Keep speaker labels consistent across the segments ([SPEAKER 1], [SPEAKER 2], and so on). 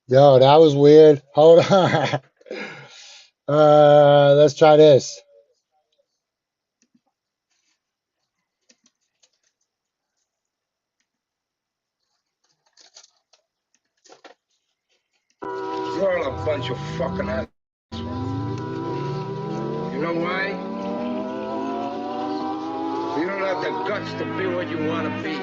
[SPEAKER 1] Yo, that was weird. Hold on. Let's try this.
[SPEAKER 2] You're all a bunch of fucking assholes. You know why? You don't have the guts to be what you want to be.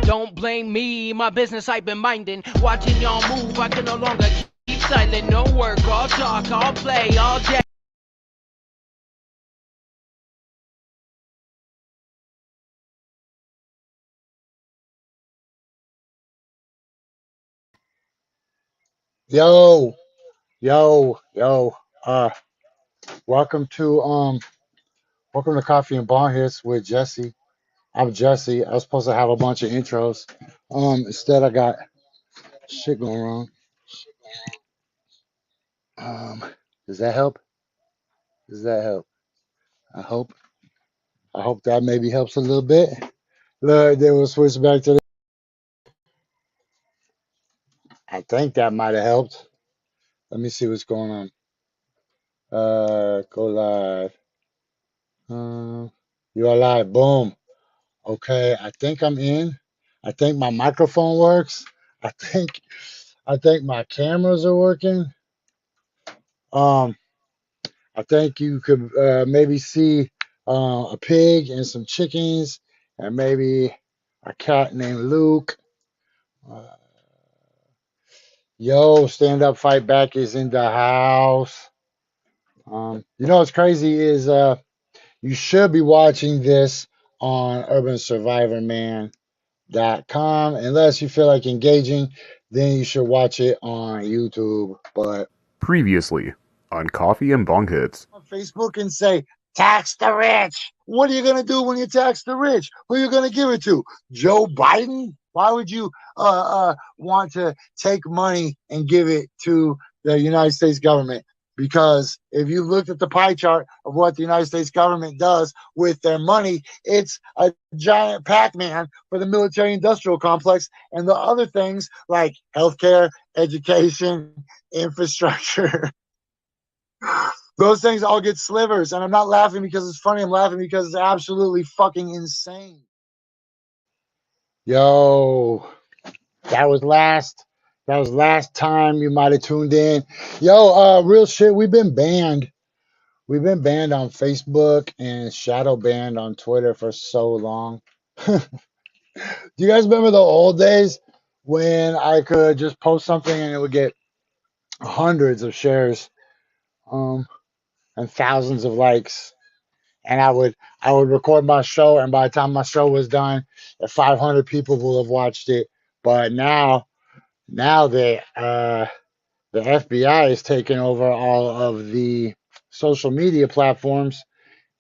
[SPEAKER 3] Don't blame me, my business I've been minding. Watching y'all move, I can no longer keep silent. No work, all talk, all play, all day.
[SPEAKER 1] Yo, yo. Welcome to Coffee and Bong Hits with Jesse. I'm Jesse. I was supposed to have a bunch of intros. Instead I got shit going wrong. Um, does that help? Does that help? I hope. I hope that maybe helps a little bit. Look, then we'll switch back to the. I think that might have helped. Let me see what's going on. Go live. You are live. Boom. Okay, I think I'm in. I think my microphone works. I think I think my cameras are working. Um, I think you could maybe see a pig and some chickens and maybe a cat named Luke. Uh, Yo, stand up, fight back is in the house. You know what's crazy is you should be watching this on urbansurvivorman.com. Unless you feel like engaging, then you should watch it on YouTube. But
[SPEAKER 4] Previously on Coffee and Bong Hits.
[SPEAKER 1] on Facebook and say, tax the rich. What are you going to do when you tax the rich? Who are you going to give it to? Joe Biden? Why would you want to take money and give it to the United States government? Because if you looked at the pie chart of what the United States government does with their money, it's a giant Pac-Man for the military-industrial complex and the other things like healthcare, education, infrastructure. Those things all get slivers, and I'm not laughing because it's funny. I'm laughing because it's absolutely fucking insane. Yo, that was last time you might have tuned in. Yo, real shit, we've been banned. We've been banned on Facebook and shadow banned on Twitter for so long. Do you guys remember the old days when I could just post something and it would get hundreds of shares and thousands of likes? And I would record my show, and by the time my show was done, 500 people will have watched it. But now the FBI is taking over all of the social media platforms.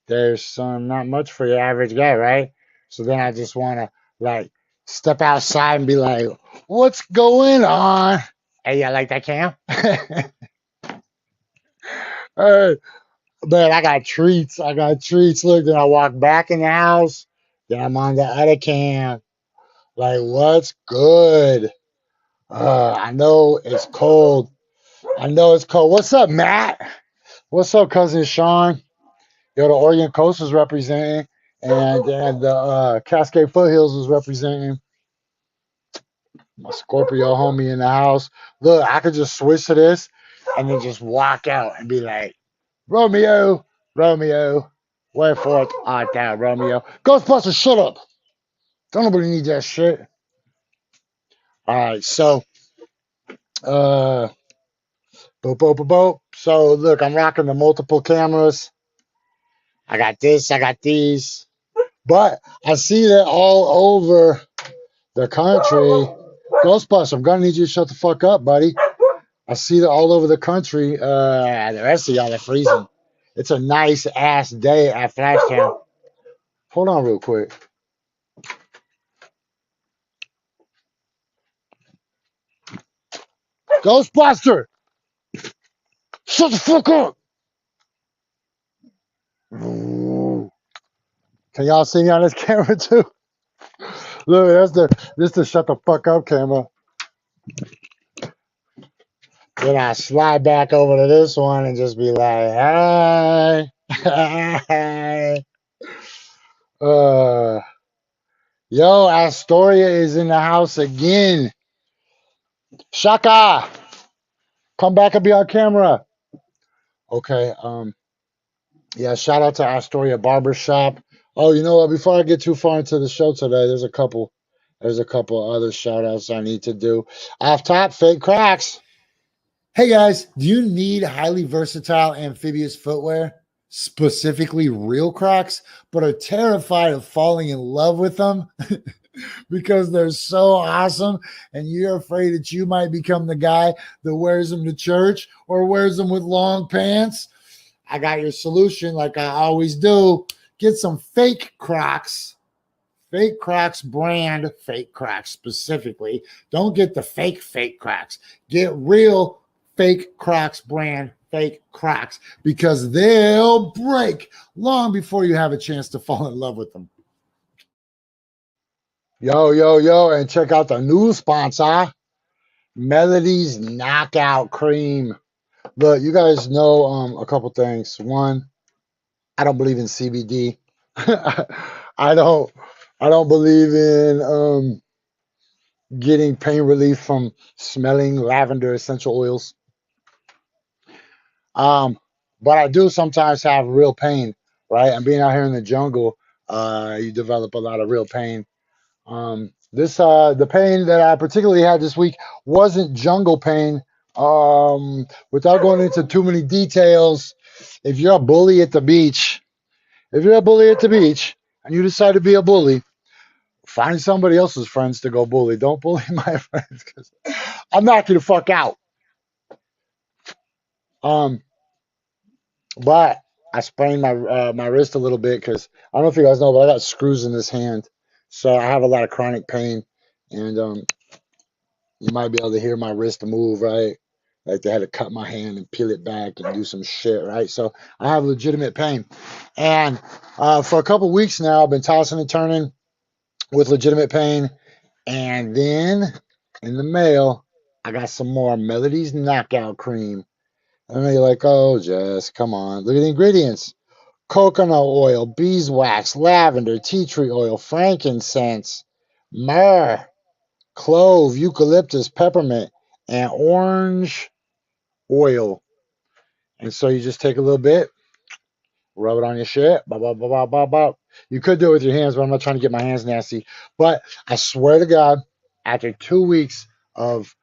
[SPEAKER 1] There's not much for your average guy, right? So then I just want to like step outside and be like, "What's going on?" Hey, you like that cam? Hey, man, I got treats. I got treats. Look, then I walk back in the house. Then I'm on the other cam. Like, what's good? I know it's cold. I know it's cold. What's up, Matt? What's up, cousin Sean? Yo, the Oregon Coast was representing, and the Cascade Foothills was representing. My Scorpio homie in the house. Look, I could just switch to this and then just walk out and be like, Romeo, Romeo, wherefore art thou, Romeo? Ghostbusters, shut up. Don't nobody need that shit. All right, so, boop, boop, boop, boop. So, look, I'm rocking the multiple cameras. I got this, I got these. But I see that all over the country, Ghostbusters, I'm gonna need you to shut the fuck up, buddy. I see that all over the country. The rest of y'all are freezing. It's a nice ass day at FlashTown. Hold on real quick. Ghostbuster, shut the fuck up. Ooh. Can y'all see me on this camera too? Look, this the shut the fuck up camera. Then I slide back over to this one and just be like, hey, hey. Uh, yo, Astoria is in the house again. Shaka, come back and be on camera. Okay, yeah, shout out to Astoria Barbershop. Oh, you know what? Before I get too far into the show today, there's a couple other shout outs I need to do. Off top, fake cracks. Hey guys, do you need highly versatile amphibious footwear, specifically real Crocs, but are terrified of falling in love with them because they're so awesome and you're afraid that you might become the guy that wears them to church or wears them with long pants? I got your solution like I always do. Get some fake Crocs. Fake Crocs brand, fake Crocs specifically. Don't get the fake Crocs. Get real fake Crocs brand, fake Crocs, because they'll break long before you have a chance to fall in love with them. Yo, and check out the new sponsor, Melody's Knockout Cream. Look, you guys know a couple things. One, I don't believe in CBD. I don't believe in getting pain relief from smelling lavender essential oils. But I do sometimes have real pain, right? And being out here in the jungle, you develop a lot of real pain. The pain that I particularly had this week wasn't jungle pain. Without going into too many details, if you're a bully at the beach, if you're a bully at the beach and you decide to be a bully, find somebody else's friends to go bully. Don't bully my friends because I'll knock you the fuck out. Um, but I sprained my wrist a little bit because I don't know if you guys know, but I got screws in this hand, so I have a lot of chronic pain, and you might be able to hear my wrist move, right? Like they had to cut my hand and peel it back and do some shit, right? So I have legitimate pain, and for a couple weeks now, I've been tossing and turning with legitimate pain, and then in the mail, I got some more Melody's Knockout Cream. And then you're like, oh, Jess, come on. Look at the ingredients: coconut oil, beeswax, lavender, tea tree oil, frankincense, myrrh, clove, eucalyptus, peppermint, and orange oil. And so you just take a little bit, rub it on your shit, blah, blah, blah, blah, blah, blah. You could do it with your hands, but I'm not trying to get my hands nasty. But I swear to God, after 2 weeks of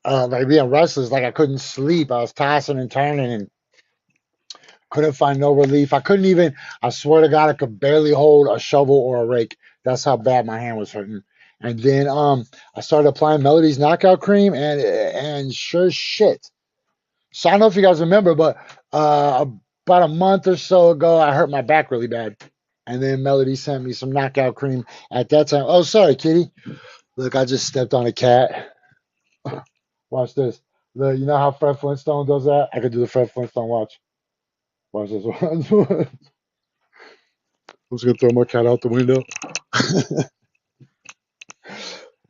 [SPEAKER 1] like being restless, like I couldn't sleep, I was tossing and turning and couldn't find no relief. I swear to God, I could barely hold a shovel or a rake. That's how bad my hand was hurting. And then I started applying Melody's Knockout Cream, and sure shit. So I don't know if you guys remember, but about a month or so ago, I hurt my back really bad. And then Melody sent me some Knockout Cream at that time. Oh, sorry, kitty. Look, I just stepped on a cat. Watch this. Look, you know how Fred Flintstone does that? I could do the Fred Flintstone watch. Watch this. I'm just gonna throw my cat out the window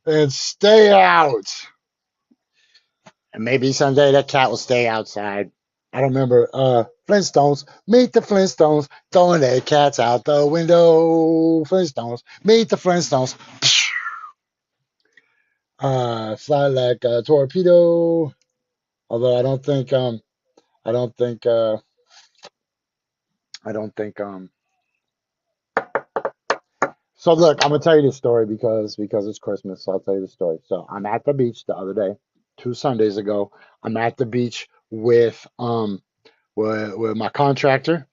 [SPEAKER 1] and stay out. And maybe someday that cat will stay outside. I don't remember. Flintstones, meet the Flintstones, throwing their cats out the window. Flintstones, meet the Flintstones. Fly like a torpedo. Although I don't think I don't think I don't think so look, I'm gonna tell you this story because it's Christmas, so I'll tell you the story. So I'm at the beach the other day, 2 Sundays ago. I'm at the beach with my contractor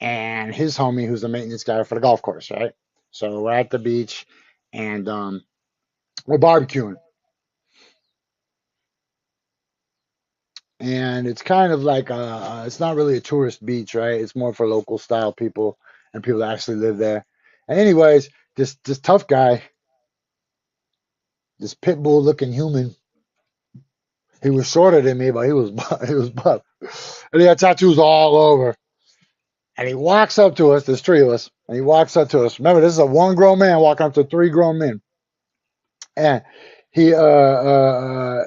[SPEAKER 1] and his homie who's the maintenance guy for the golf course, right? So we're at the beach and we're barbecuing. and it's kind of like it's not really a tourist beach, right? It's more for local style people and people that actually live there. And anyways, this tough guy, this pit bull looking human, he was shorter than me, but he was he was buff, and he had tattoos all over. And he walks up to us. There's three of us, and he walks up to us. Remember, this is a one grown man walking up to three grown men, and he uh, uh,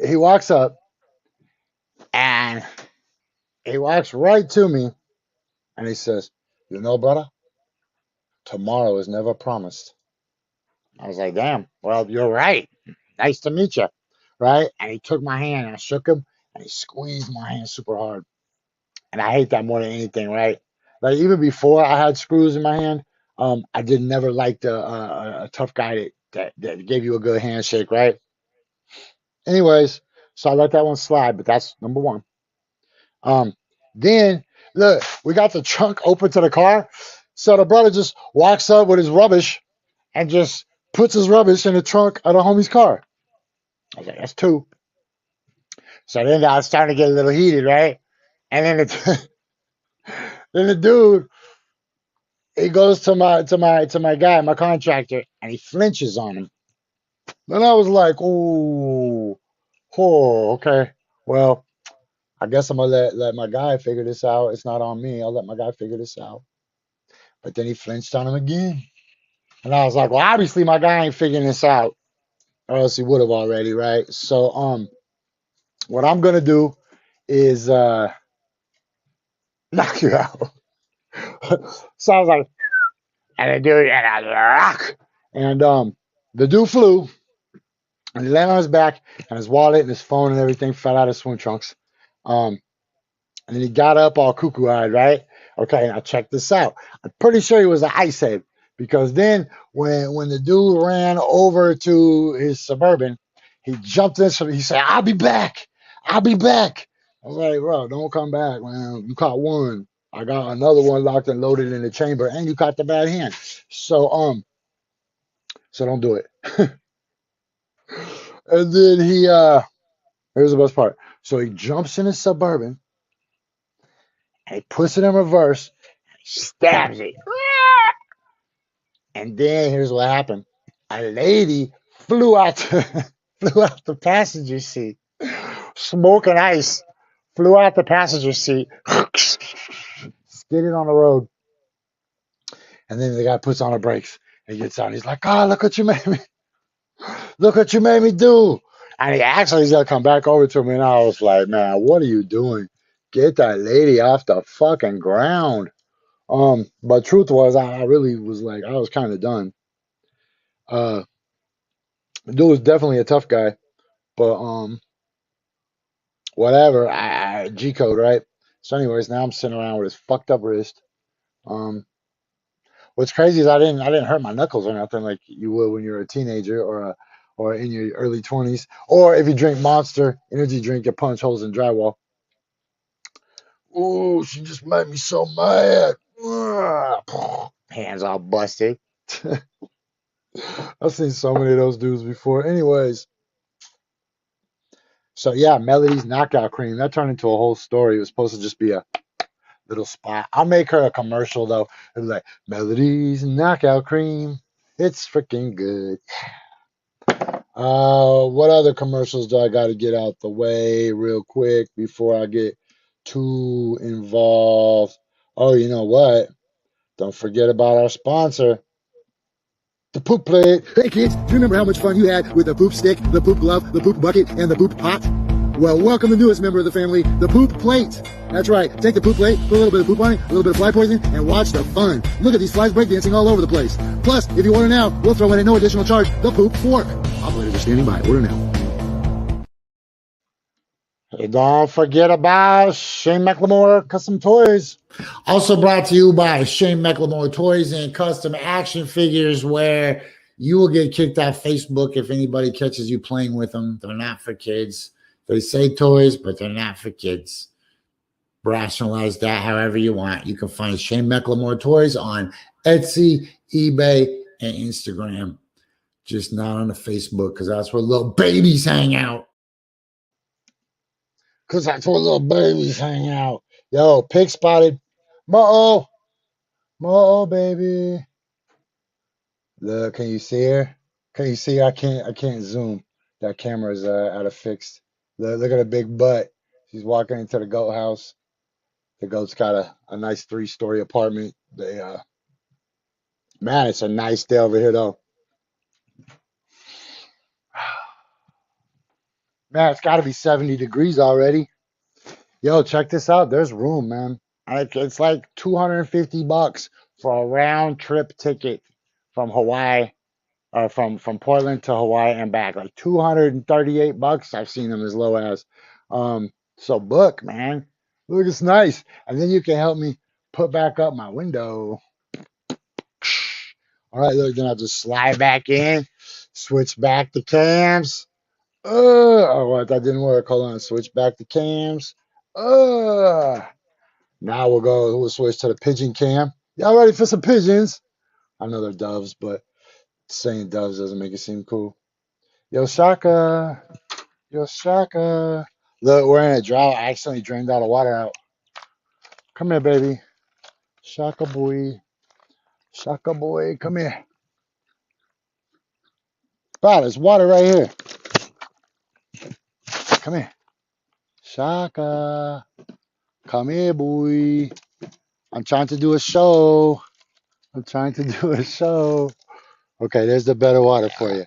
[SPEAKER 1] he walks up and he walks right to me, and he says, "You know, brother, tomorrow is never promised." I was like, "Damn, well, you're right. Nice to meet you." Right? And he took my hand, and I shook him, and he squeezed my hand super hard. And I hate that more than anything, right? Like even before I had screws in my hand, I did never like a tough guy that gave you a good handshake, right? Anyways, so I let that one slide, but that's number one. Um, then look, we got the trunk open to the car, so the brother just walks up with his rubbish and just puts his rubbish in the trunk of the homie's car. I was like, that's two. So then I was starting to get a little heated, right? And then then the dude, he goes to my guy, my contractor, and he flinches on him. Then I was like, "Ooh, oh, okay. Well, I guess I'm gonna let my guy figure this out. It's not on me. I'll let my guy figure this out." But then he flinched on him again, and I was like, "Well, obviously my guy ain't figuring this out, or else he would have already, right?" So, what I'm gonna do is knock you out. So I was like, and the dude, and I was like, rock, and the dude flew. And he landed on his back, and his wallet and his phone and everything fell out of his swim trunks. Um, and then he got up all cuckoo-eyed, right? Okay, now check this out. I'm pretty sure he was an ice head because then when the dude ran over to his Suburban, he jumped in. So he said, "I'll be back. I'll be back." I was like, "Bro, don't come back, man. You caught one. I got another one locked and loaded in the chamber, and you caught the bad hand. So don't do it." And then here's the best part. So he jumps in his Suburban and he puts it in reverse and he stabs it. And then here's what happened. A lady flew out flew out the passenger seat. Smoke and ice flew out the passenger seat. Skidded on the road. And then the guy puts on the brakes and he gets out. He's like, "Oh, look what you made me. Look what you made me do." And he actually he's gonna come back over to me, and I was like, "Man, what are you doing? Get that lady off the fucking ground." But truth was, I really was like, I was kind of done. Uh, the dude was definitely a tough guy, but whatever. I G code, right? So, anyways, now I'm sitting around with his fucked up wrist. Um, what's crazy is I didn't hurt my knuckles or nothing like you would when you're a teenager or in your early 20s, or if you drink Monster energy drink, you punch holes in drywall. Ooh, she just made me so mad. Hands all busted. I've seen so many of those dudes before. Anyways, so yeah, Melody's knockout cream. That turned into a whole story. It was supposed to just be a little spot. I'll make her a commercial though. It'll be like Melody's knockout cream. It's freaking good. What other commercials do I got to get out the way real quick before I get too involved? Oh, you know what? Don't forget about our sponsor, the Poop Plate. Hey kids, do you remember how much fun you had with the poop stick, the poop glove, the poop bucket, and the poop pot? Well, welcome the newest member of the family, the Poop Plate. That's right, take the Poop Plate, put a little bit of poop on it, a little bit of fly poison, and watch the fun. Look at these flies breakdancing all over the place. Plus, if you order now, we'll throw in at no additional charge the Poop Fork. Operators are standing by. Order now. Hey, don't forget about Shane McLemore Custom Toys. Also brought to you by Shane McLemore Toys and Custom Action Figures, where you will get kicked off Facebook if anybody catches you playing with them. They're not for kids. They say toys, but they're not for kids. Rationalize that however you want. You can find Shane McLemore Toys on Etsy, eBay, and Instagram. Just not on the Facebook, because that's where little babies hang out. Because that's where little babies hang out. Yo, pig spotted. Mo-oh. Mo-oh, baby. Look, can you see her? Can you see her? I can't zoom. That camera's out of fixed. Look at a big butt. She's walking into the goat house. The goat's got a nice 3-story apartment. Man, it's a nice day over here though. Man, it's got to be 70 degrees already. Yo, check this out. There's room, man. It's like $250 for a round trip ticket from Hawaii, or from Portland to Hawaii and back. Like $238. I've seen them as low as. So book, man. Look, it's nice. And then you can help me put back up my window. All right, look, then I'll just slide back in, switch back the cams. Oh, what? That didn't work. Hold on, switch back the cams. Now we'll switch to the pigeon cam. Y'all ready for some pigeons? I know they're doves, but saying doves doesn't make it seem cool. Yo, Shaka. Yo, Shaka. Look, we're in a drought. I accidentally drained all the water out. Come here, baby. Shaka boy. Shaka boy, come here. Wow, there's water right here. Come here. Shaka. Come here, boy. I'm trying to do a show. I'm trying to do a show. Okay, there's the better water for you.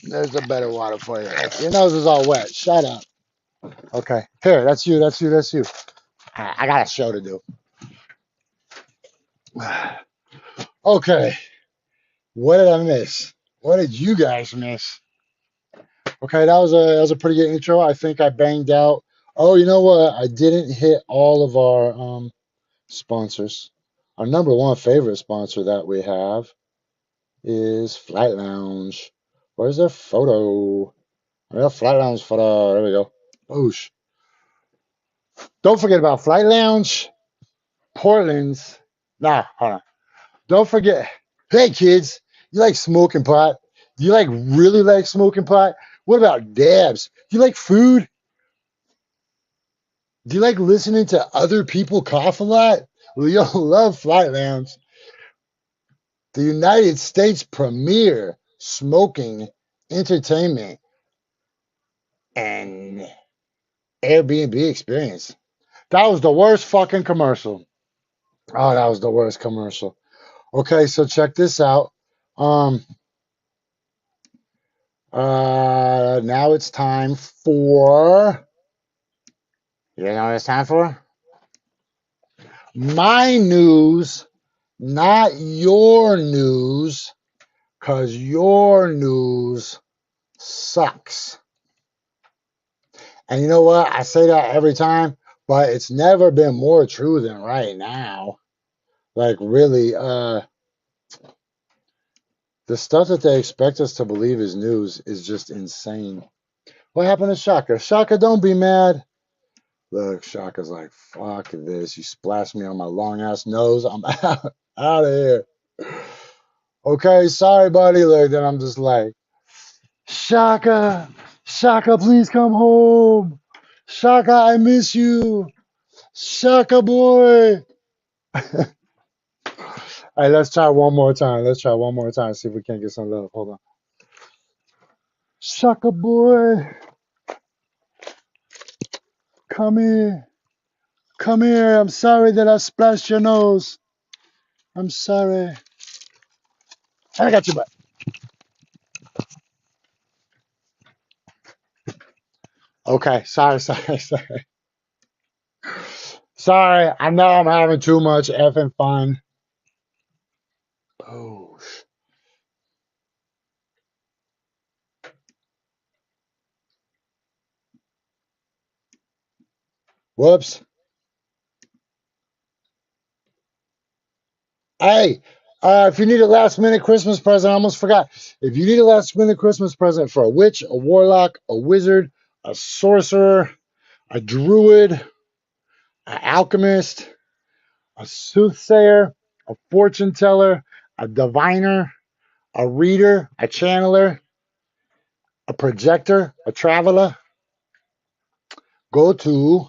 [SPEAKER 1] There's the better water for you. Your nose is all wet. Shut up. Okay, here, that's you, that's you, that's you. I got a show to do. Okay, what did I miss? What did you guys miss? Okay, that was a pretty good intro. I think I banged out. Oh, you know what? I didn't hit all of our sponsors. Our number one favorite sponsor that we have is Flight Lounge. Where's their photo? I got Flight Lounge photo. There we go. Boosh. Don't forget about Flight Lounge, Portland's. Nah, hold on. Don't forget. Hey, kids, you like smoking pot? Do you like really like smoking pot? What about dabs? Do you like food? Do you like listening to other people cough a lot? Well, you'll love Flight Lounge, the United States premier smoking entertainment and Airbnb experience. That was the worst fucking commercial. Oh, that was the worst commercial. Okay, so check this out. Um, now it's time for. You know what it's time for? My news, not your news, because your news sucks. And you know what? I say that every time, but it's never been more true than right now. Like, really, the stuff that they expect us to believe is news is just insane. What happened to Shaka? Shaka, don't be mad. Look, Shaka's like, fuck this. You splashed me on my long ass nose. I'm out of here. Okay, sorry, buddy. Look, then I'm just like, Shaka, Shaka, please come home. Shaka, I miss you. Shaka boy. All right, let's try one more time. Let's try one more time. See if we can't get some love. Hold on. Shaka boy. Come here. Come here. I'm sorry that I splashed your nose. I'm sorry. I got you, butt. Okay. Sorry. Sorry. I know I'm having too much effing fun. Oh. Whoops. Hey, if you need a last minute Christmas present, I almost forgot. If you need a last minute Christmas present for a witch, a warlock, a wizard, a sorcerer, a druid, an alchemist, a soothsayer, a fortune teller, a diviner, a reader, a channeler, a projector, a traveler, go to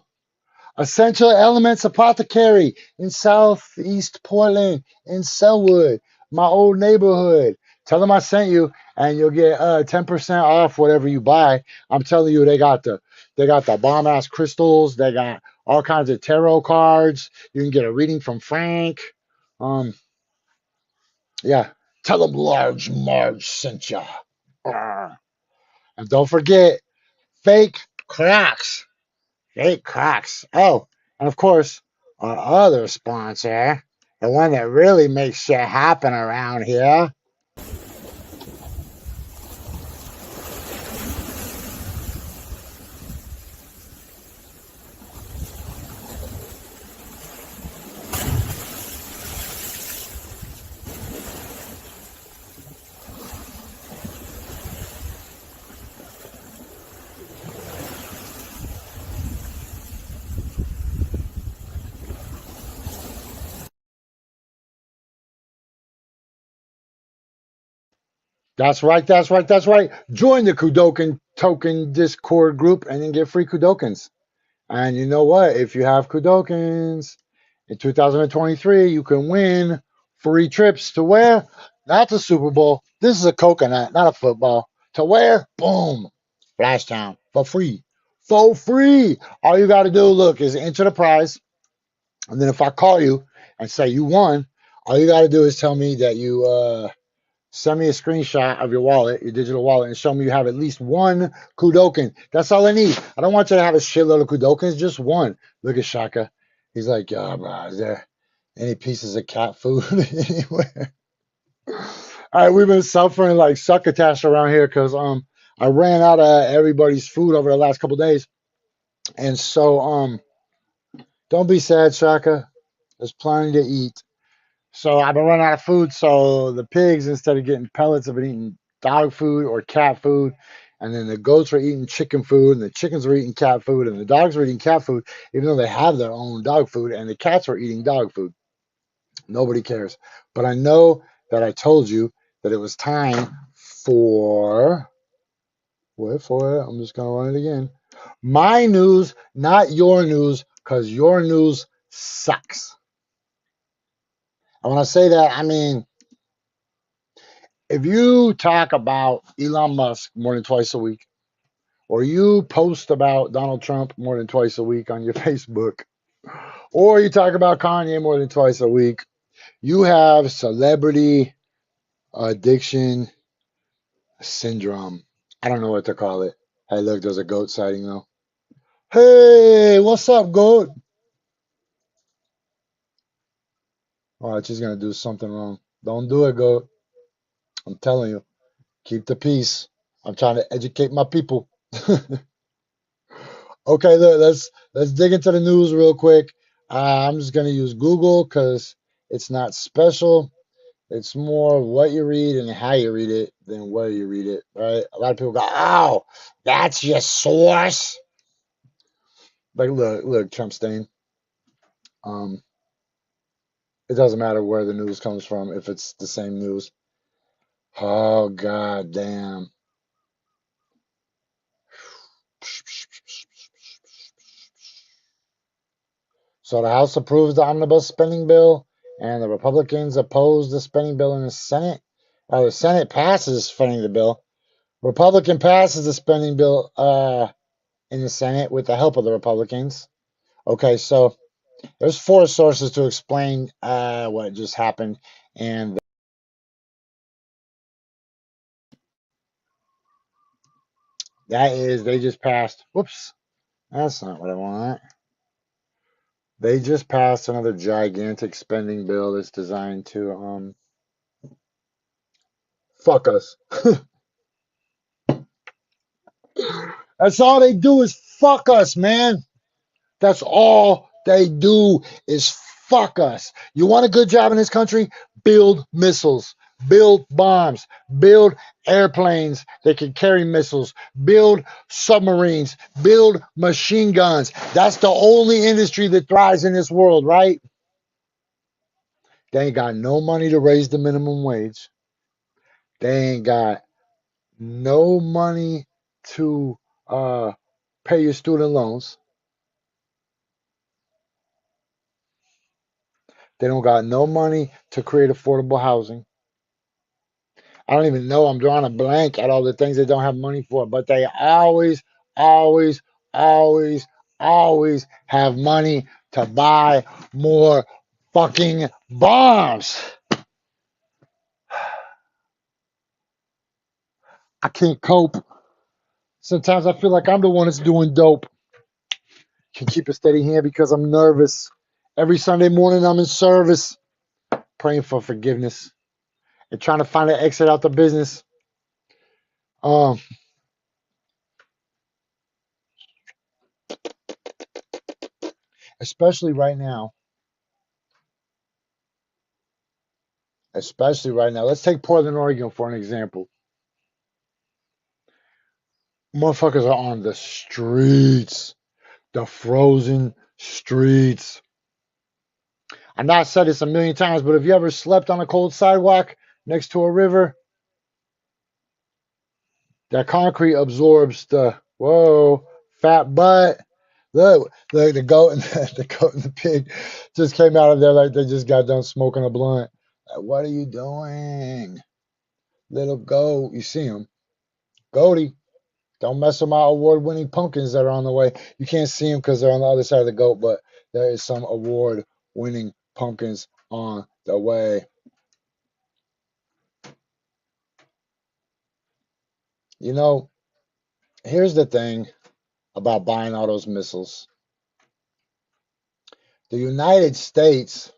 [SPEAKER 1] Essential Elements Apothecary in Southeast Portland, in Selwood, my old neighborhood. Tell them I sent you, and you'll get 10% off whatever you buy. I'm telling you, they got the bomb ass crystals. They got all kinds of tarot cards. You can get a reading from Frank. Um, yeah. Tell them Large Marge sent you. And don't forget, fake cracks. Fake cracks. Oh, and of course, our other sponsor, the one that really makes shit happen around here. That's right, that's right, that's right. Join the Kudoken token Discord group and then get free Kudokens. And you know what? If you have Kudokens in 2023, you can win free trips to where? Not the Super Bowl. This is a coconut, not a football. To where? Boom. FlashTown for free. For free. All you got to do, look, is enter the prize. And then if I call you and say you won, all you got to do is tell me that you send me a screenshot of your wallet, your digital wallet, and show me you have at least one Kudoken. That's all I need. I don't want you to have a shitload of Kudokens, just one. Look at Shaka. He's like, yeah, bro, is there any pieces of cat food anywhere? All right, we've been suffering like succotash around here because I ran out of everybody's food over the last couple days. And so don't be sad, Shaka. There's plenty to eat. So I've been running out of food. So the pigs, instead of getting pellets, have been eating dog food or cat food. And then the goats were eating chicken food, and the chickens were eating cat food, and the dogs were eating cat food, even though they have their own dog food, and the cats were eating dog food. Nobody cares. But I know that I told you that it was time for. Wait for it. I'm just going to run it again. My news, not your news, because your news sucks. And when I say that, I mean, if you talk about Elon Musk more than twice a week, or you post about Donald Trump more than twice a week on your Facebook, or you talk about Kanye more than twice a week, you have celebrity addiction syndrome. I don't know what to call it. Hey, look, there's a goat sighting though. Hey, what's up, goat? Oh, she's gonna do something wrong. Don't do it, goat. I'm telling you. Keep the peace. I'm trying to educate my people. Okay, look, let's dig into the news real quick. I'm just gonna use Google because it's not special. It's more what you read and how you read it than where you read it, right? A lot of people go, "Oh, that's your source." Like, look, Trump stain. Um, it doesn't matter where the news comes from if it's the same news. Oh, god damn. So the House approves the omnibus spending bill, and the Republicans oppose the spending bill in the Senate. The Senate passes funding the bill. Republican passes the spending bill in the Senate with the help of the Republicans. Okay, so there's four sources to explain what just happened, and that is they just passed. Whoops, that's not what I want. They just passed another gigantic spending bill that's designed to fuck us. That's all they do is fuck us, man. That's all they do is fuck us. You want a good job in this country? Build missiles, build bombs, build airplanes that can carry missiles, build submarines, build machine guns. That's the only industry that thrives in this world, right? They ain't got no money to raise the minimum wage. They ain't got no money to pay your student loans. They don't got no money to create affordable housing. I don't even know. I'm drawing a blank at all the things they don't have money for, but they always, always, always, always have money to buy more fucking bombs. I can't cope. Sometimes I feel like I'm the one that's doing dope. Can keep a steady hand because I'm nervous. Every Sunday morning I'm in service, praying for forgiveness and trying to find an exit out the business. Um, especially right now. Especially right now. Let's take Portland, Oregon for an example. Motherfuckers are on the streets, the frozen streets. I know I said this a million times, but have you ever slept on a cold sidewalk next to a river? That concrete absorbs the fat butt. Look, the goat and the goat and the pig just came out of there like they just got done smoking a blunt. Like, what are you doing, little goat? You see him, goaty. Don't mess with my award-winning pumpkins that are on the way. You can't see them because they're on the other side of the goat, but there is some award-winning pumpkins on the way. You know, here's the thing about buying all those missiles. The United States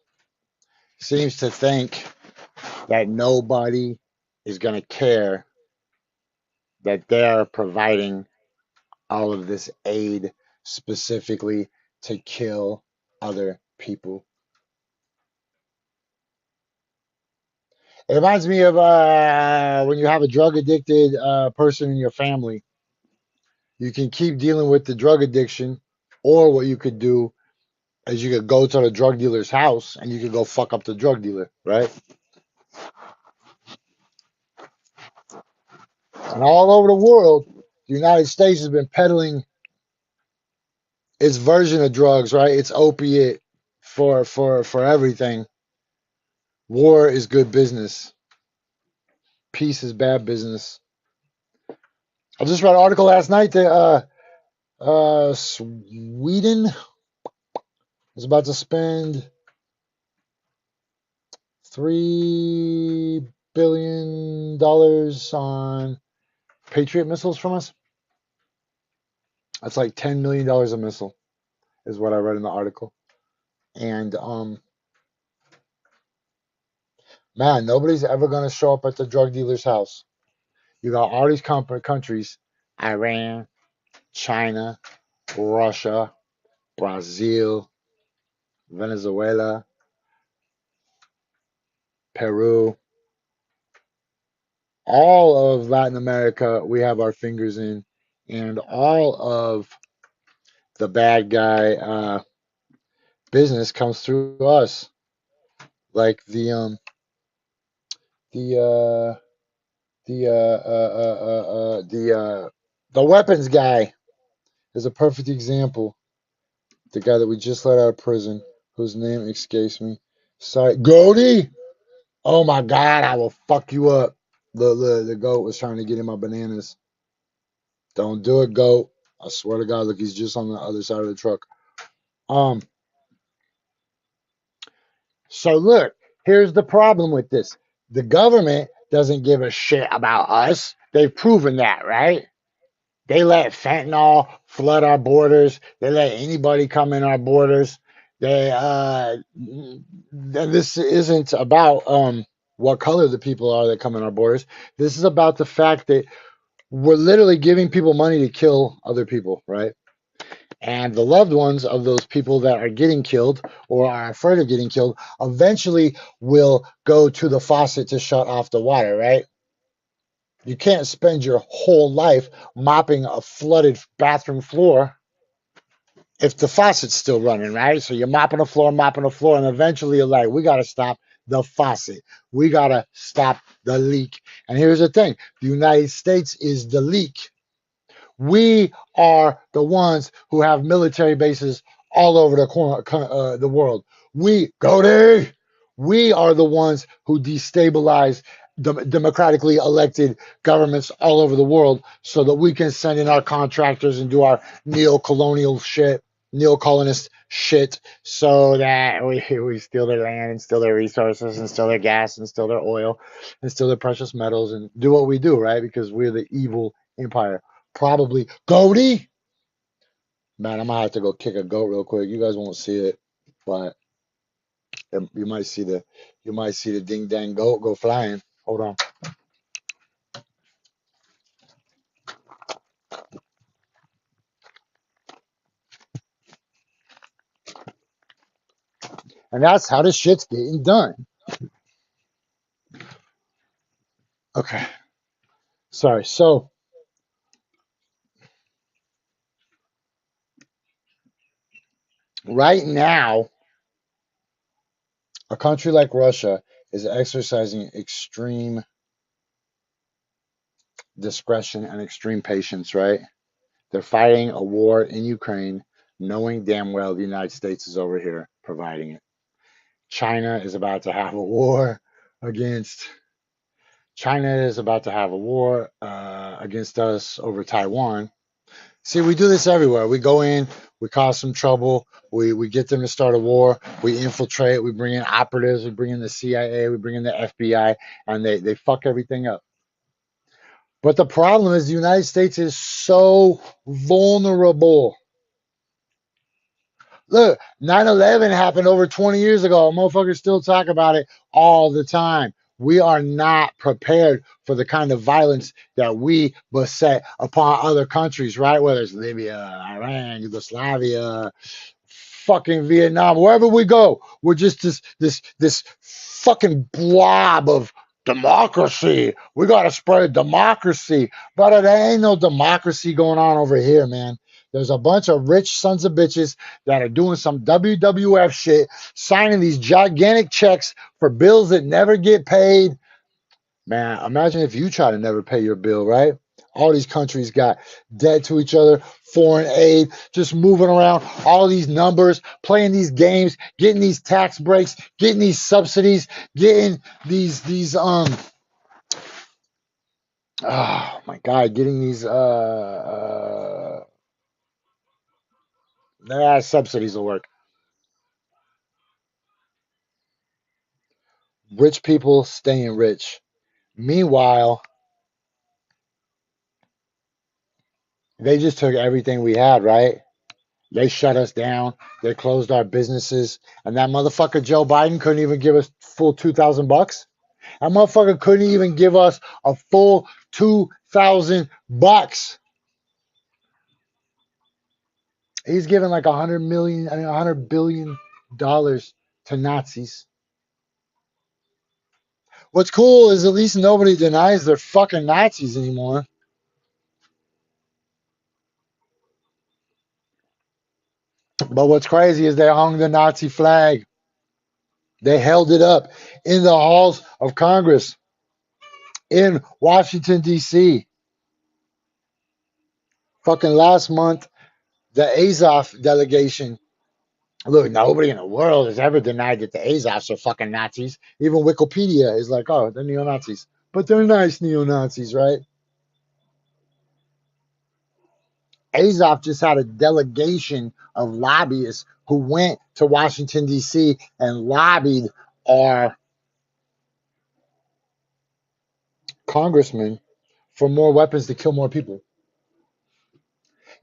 [SPEAKER 1] seems to think that nobody is going to care that they're providing all of this aid specifically to kill other people. It reminds me of when you have a drug addicted person in your family. You can keep dealing with the drug addiction, or what you could do is you could go to the drug dealer's house and you could go fuck up the drug dealer, right? And all over the world, the United States has been peddling its version of drugs, right? It's opiate for everything. War is good business. Peace is bad business. I just read an article last night that Sweden is about to spend $3 billion on Patriot missiles from us. That's like $10 million a missile, is what I read in the article. And man, nobody's ever gonna show up at the drug dealer's house. You got all these countries: Iran, China, Russia, Brazil, Venezuela, Peru. All of Latin America, we have our fingers in, and all of the bad guy business comes through us. Like the weapons guy is a perfect example. The guy that we just let out of prison, whose name escapes me. Sorry, Goldie. Oh my God, I will fuck you up. The goat was trying to get in my bananas. Don't do it, goat. I swear to God, look, he's just on the other side of the truck. So look, here's the problem with this. The government doesn't give a shit about us. They've proven that, right? They let fentanyl flood our borders. They let anybody come in our borders. This isn't about what color the people are that come in our borders. This is about the fact that we're literally giving people money to kill other people, right? And the loved ones of those people that are getting killed or are afraid of getting killed eventually will go to the faucet to shut off the water, right? You can't spend your whole life mopping a flooded bathroom floor if the faucet's still running, right? So you're mopping the floor, and eventually you're like, we got to stop the faucet. We got to stop the leak. And here's the thing. The United States is the leak. We are the ones who have military bases all over the world. We are the ones who destabilize democratically elected governments all over the world so that we can send in our contractors and do our neo-colonial shit, neo-colonist shit, so that we steal their land and steal their resources and steal their gas and steal their oil and steal their precious metals and do what we do, right? Because we're the evil empire. Probably. Goaty? Man, I'm gonna have to go kick a goat real quick. You guys won't see it, but you might see the ding dang goat go flying. Hold on. And that's how the shit's getting done. Okay. Sorry. So right now, a country like Russia is exercising extreme discretion and extreme patience, right? They're fighting a war in Ukraine, knowing damn well the United States is over here providing it. China is about to have a war against China is about to have a war against us over Taiwan. See, we do this everywhere. We go in, we cause some trouble, we get them to start a war, we infiltrate, we bring in operatives, we bring in the CIA, we bring in the FBI, and they fuck everything up. But the problem is the United States is so vulnerable. Look, 9/11 happened over 20 years ago. Motherfuckers still talk about it all the time. We are not prepared for the kind of violence that we beset upon other countries, right? Whether it's Libya, Iran, Yugoslavia, fucking Vietnam, wherever we go, we're just this fucking blob of democracy. We gotta spread democracy. But there ain't no democracy going on over here, man. There's a bunch of rich sons of bitches that are doing some WWF shit, signing these gigantic checks for bills that never get paid. Man, imagine if you try to never pay your bill, right? All these countries got debt to each other, foreign aid, just moving around, all these numbers, playing these games, getting these tax breaks, getting these subsidies, getting these oh my God, getting these subsidies will work. Rich people staying rich. Meanwhile, they just took everything we had, right? They shut us down. They closed our businesses. And that motherfucker Joe Biden couldn't even give us full $2,000. That motherfucker couldn't even give us a full $2,000. He's giving like $100 billion to Nazis. What's cool is at least nobody denies they're fucking Nazis anymore. But what's crazy is they hung the Nazi flag. They held it up in the halls of Congress in Washington, D.C. Fucking last month, the Azov delegation. Look, nobody in the world has ever denied that the Azovs are fucking Nazis. Even Wikipedia is like, oh, they're neo-Nazis. But they're nice neo-Nazis, right? Azov just had a delegation of lobbyists who went to Washington, D.C. and lobbied our congressmen for more weapons to kill more people.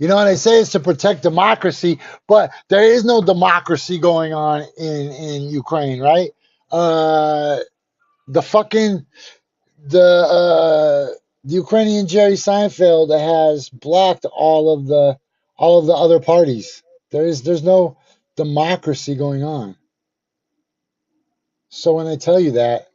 [SPEAKER 1] You know, and they say it's to protect democracy, but there is no democracy going on in Ukraine, right? The fucking the Ukrainian Jerry Seinfeld has blocked all of the other parties. There's no democracy going on. So when they tell you that,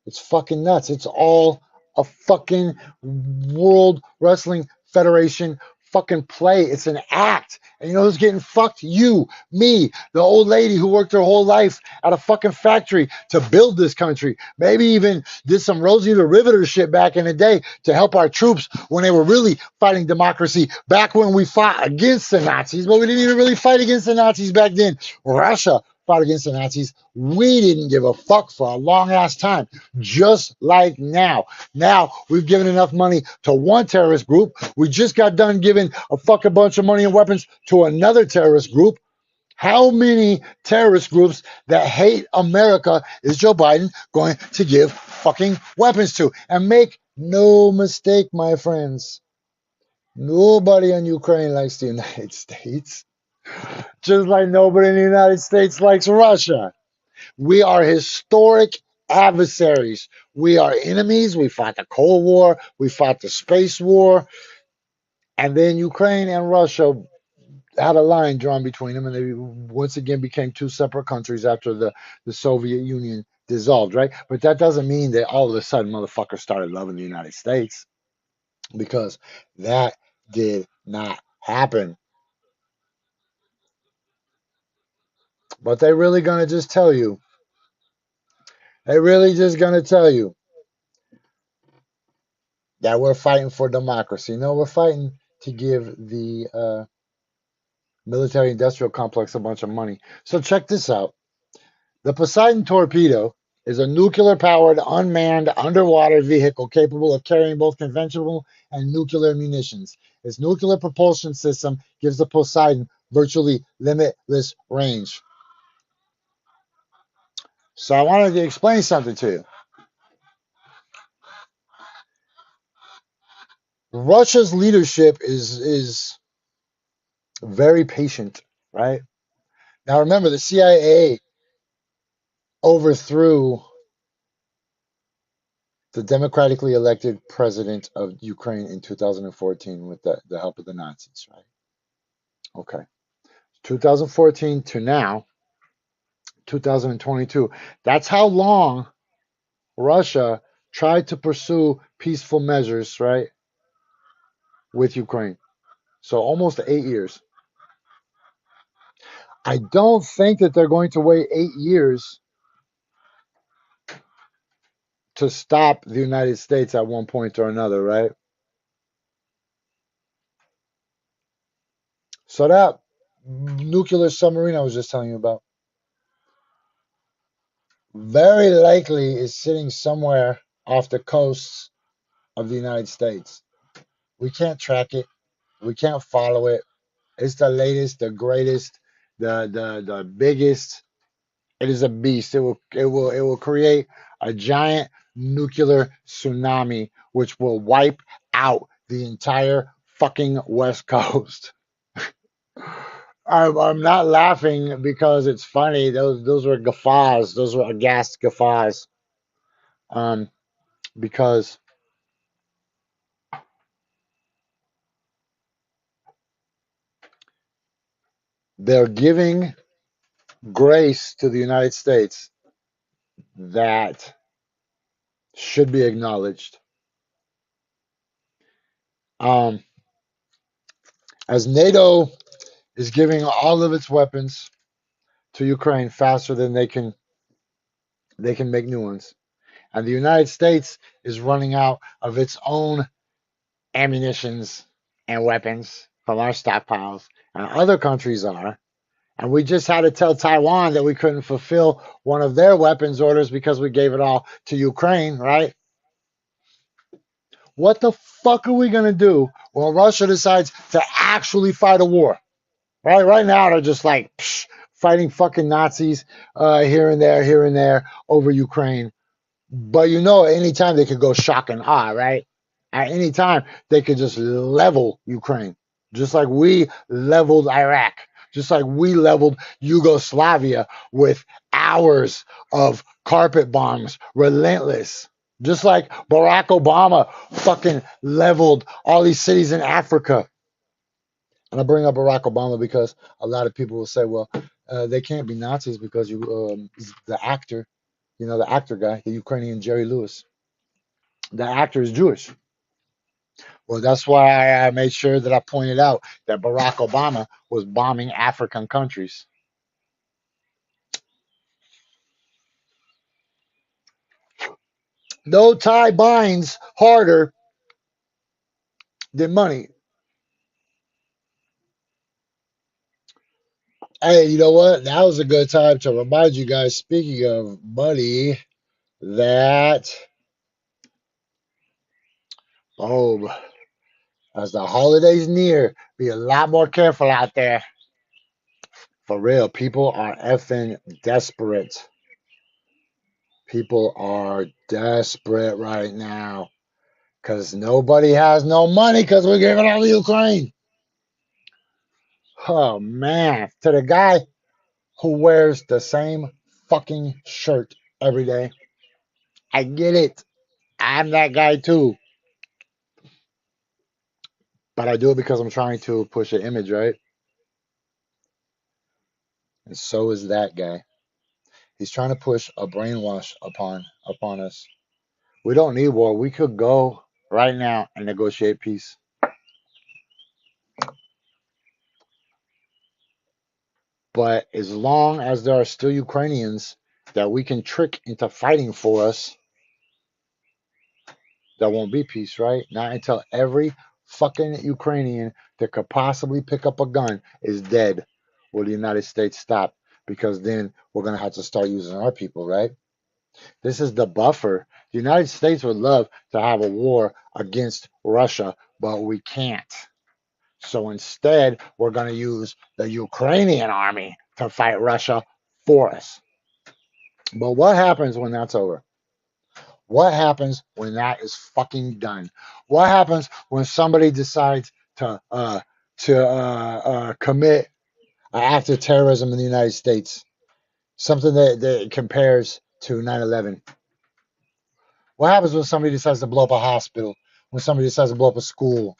[SPEAKER 1] it's fucking nuts. It's all a fucking World Wrestling Federation fucking play. It's an act. And you know who's getting fucked? You, me, the old lady who worked her whole life at a fucking factory to build this country. Maybe even did some Rosie the Riveter shit back in the day to help our troops when they were really fighting democracy back when we fought against the Nazis. But we didn't even really fight against the Nazis back then. Russia fought against the Nazis. We didn't give a fuck for a long ass time, just like now. Now we've given enough money to one terrorist group. We just got done giving a fucking bunch of money and weapons to another terrorist group. How many terrorist groups that hate America is Joe Biden going to give fucking weapons to? And make no mistake, my friends, nobody in Ukraine likes the United States, just like nobody in the United States likes Russia. We are historic adversaries. We are enemies. We fought the Cold War. We fought the Space War. And then Ukraine and Russia had a line drawn between them, and they once again became two separate countries after the Soviet Union dissolved, right? But that doesn't mean that all of a sudden motherfuckers started loving the United States, because that did not happen. But they really gonna just tell you. They really just gonna tell you that we're fighting for democracy. No, we're fighting to give the military industrial complex a bunch of money. So check this out. The Poseidon torpedo is a nuclear-powered, unmanned underwater vehicle capable of carrying both conventional and nuclear munitions. Its nuclear propulsion system gives the Poseidon virtually limitless range. So I wanted to explain something to you. Russia's leadership is very patient, right? Now remember, the CIA overthrew the democratically elected president of Ukraine in 2014 with the help of the Nazis, right? Okay. 2014 to now, 2022. That's how long Russia tried to pursue peaceful measures, right, with Ukraine. So almost 8 years. I don't think that they're going to wait 8 years to stop the United States at one point or another, right? So that nuclear submarine I was just telling you about very likely is sitting somewhere off the coasts of the United States. We can't track it. We can't follow it. It's the latest, the greatest, the biggest. It is a beast. It will create a giant nuclear tsunami which will wipe out the entire fucking West Coast. I'm not laughing because it's funny. Those were guffaws. Those were aghast guffaws. Um, because they're giving grace to the United States that should be acknowledged. Um, as NATO is giving all of its weapons to Ukraine faster than they can make new ones, and the United States is running out of its own ammunitions and weapons from our stockpiles, and other countries are. And we just had to tell Taiwan that we couldn't fulfill one of their weapons orders because we gave it all to Ukraine, right? What the fuck are we going to do when Russia decides to actually fight a war? Right now, they're just like fighting fucking Nazis here and there over Ukraine. But at any time they could go shock and awe, right? At any time they could just level Ukraine, just like we leveled Iraq, just like we leveled Yugoslavia with hours of carpet bombs, relentless. Just like Barack Obama fucking leveled all these cities in Africa. And I bring up Barack Obama because a lot of people will say, well, they can't be Nazis because the actor, the actor guy, the Ukrainian Jerry Lewis, the actor is Jewish. Well, that's why I made sure that I pointed out that Barack Obama was bombing African countries. No tie binds harder than money. Hey, you know what? That was a good time to remind you guys, speaking of money, that, oh, as the holidays near, be a lot more careful out there. For real, people are effing desperate. People are desperate right now because nobody has no money because we're giving all the Ukraine. Oh man, to the guy who wears the same fucking shirt every day, I get it. I'm that guy too. But I do it because I'm trying to push an image, right? And so is that guy. He's trying to push a brainwash upon us. We don't need war. We could go right now and negotiate peace. But as long as there are still Ukrainians that we can trick into fighting for us, there won't be peace, right? Not until every fucking Ukrainian that could possibly pick up a gun is dead will the United States stop, because then we're going to have to start using our people, right? This is the buffer. The United States would love to have a war against Russia, but we can't. So instead, we're going to use the Ukrainian army to fight Russia for us. But what happens when that's over? What happens when that is fucking done? What happens when somebody decides to commit an act of terrorism in the United States? Something that compares to 9/11. What happens when somebody decides to blow up a hospital? When somebody decides to blow up a school?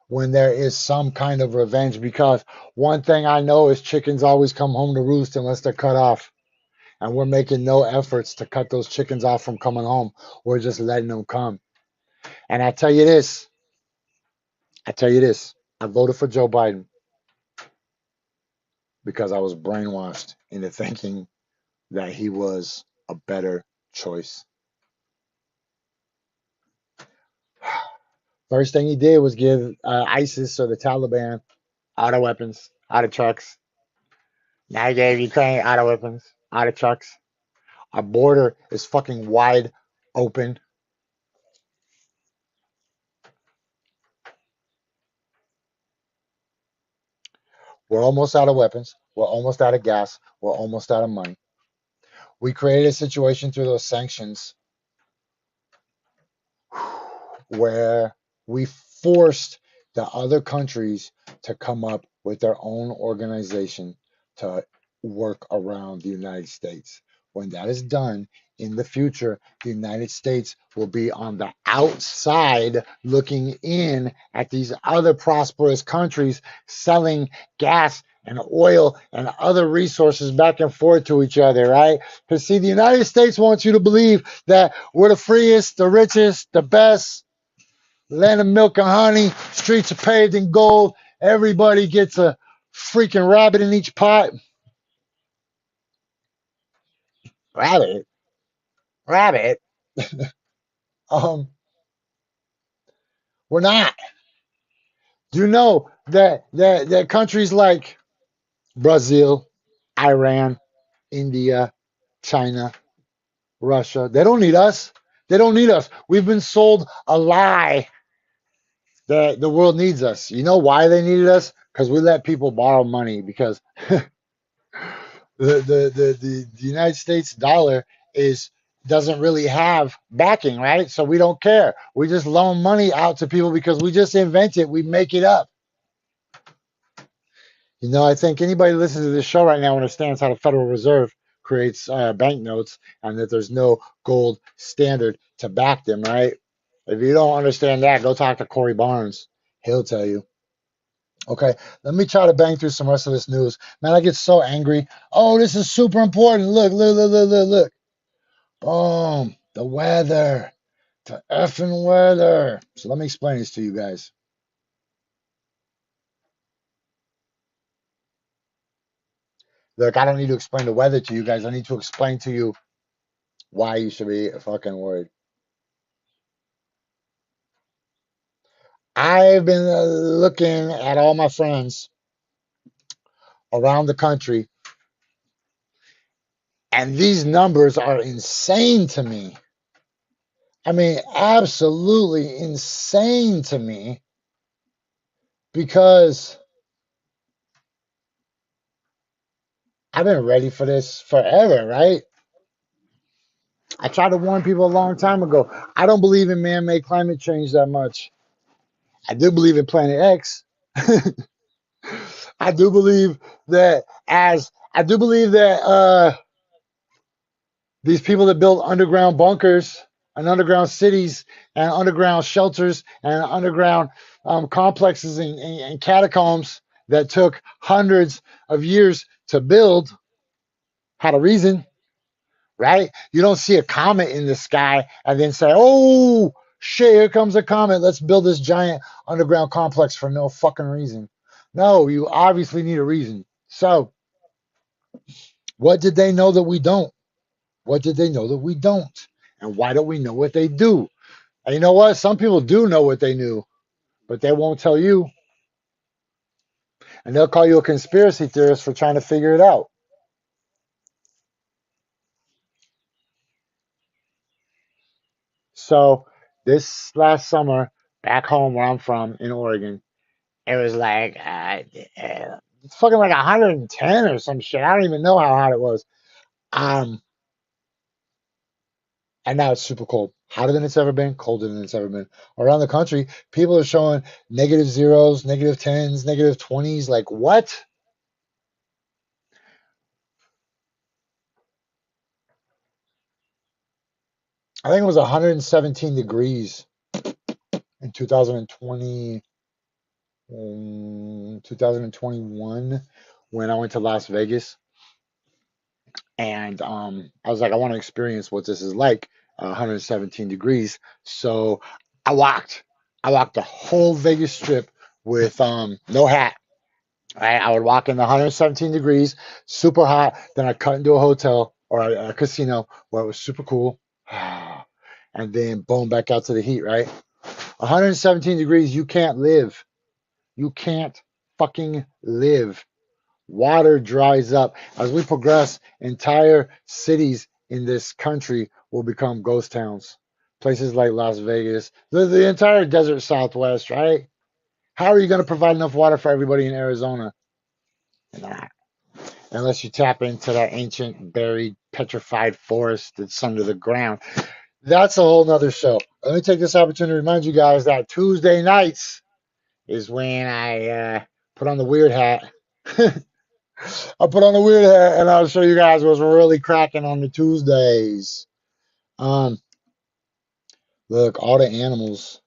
[SPEAKER 1] When there is some kind of revenge? Because one thing I know is chickens always come home to roost unless they're cut off. And we're making no efforts to cut those chickens off from coming home. We're just letting them come. And I tell you this, I voted for Joe Biden because I was brainwashed into thinking that he was a better choice. First thing he did was give ISIS or the Taliban auto weapons, auto trucks. Now he gave Ukraine auto weapons, auto trucks. Our border is fucking wide open. We're almost out of weapons. We're almost out of gas. We're almost out of money. We created a situation through those sanctions where we forced the other countries to come up with their own organization to work around the United States. When that is done, in the future, the United States will be on the outside looking in at these other prosperous countries selling gas and oil and other resources back and forth to each other, right? Because, see, the United States wants you to believe that we're the freest, the richest, the best, land of milk and honey, streets are paved in gold, everybody gets a freaking rabbit in each pot. Rabbit? Rabbit? Um, we're not. Do you know that countries like Brazil, Iran, India, China, Russia, they don't need us. They don't need us. We've been sold a lie that the world needs us. You know why they needed us? Because we let people borrow money, because the United States dollar is doesn't really have backing, right? So we don't care. We just loan money out to people because we just invent it. We make it up. You know, I think anybody who listens to this show right now understands how the Federal Reserve creates banknotes and that there's no gold standard to back them, right? If you don't understand that, go talk to Corey Barnes. He'll tell you. Okay, let me try to bang through some rest of this news. Man, I get so angry. Oh, this is super important. Look, look, look, look, look, look. Boom. The weather. The effing weather. So let me explain this to you guys. Look, I don't need to explain the weather to you guys. I need to explain to you why you should be fucking worried. I've been looking at all my friends around the country. And these numbers are insane to me. I mean, absolutely insane to me because I've been ready for this forever, right? I tried to warn people a long time ago. I don't believe in man made climate change that much. I do believe in Planet X. I do believe that these people that build underground bunkers and underground cities and underground shelters and underground complexes and catacombs that took hundreds of years to build had a reason, right? You don't see a comet in the sky and then say, oh, shit, here comes a comet. Let's build this giant underground complex for no fucking reason. No, you obviously need a reason. So, what did they know that we don't? What did they know that we don't? And why don't we know what they do? And you know what? Some people do know what they knew, but they won't tell you. And they'll call you a conspiracy theorist for trying to figure it out. So, this last summer, back home where I'm from in Oregon, it was like, it's fucking like 110 or some shit. I don't even know how hot it was. Um, and now it's super cold. Hotter than it's ever been, colder than it's ever been. Around the country, people are showing negative zeros, negative tens, negative 20s. Like, what? I think it was 117 degrees in 2020, 2021 when I went to Las Vegas. And I was like, I want to experience what this is like, 117 degrees. So I walked. I walked the whole Vegas Strip with no hat. Right? I would walk in the 117 degrees, super hot. Then I'd cut into a hotel or a casino where it was super cool. And then boom, back out to the heat, right? 117 degrees, you can't live. You can't fucking live. Water dries up. As we progress, entire cities in this country will become ghost towns. Places like Las Vegas, the entire desert Southwest, right? How are you going to provide enough water for everybody in Arizona? Nah. Unless you tap into that ancient, buried, petrified forest that's under the ground. That's a whole nother show. Let me take this opportunity to remind you guys that Tuesday nights is when I put on the weird hat. I'll put on the weird hat and I'll show you guys what's really cracking on the Tuesdays. Um, Look, all the animals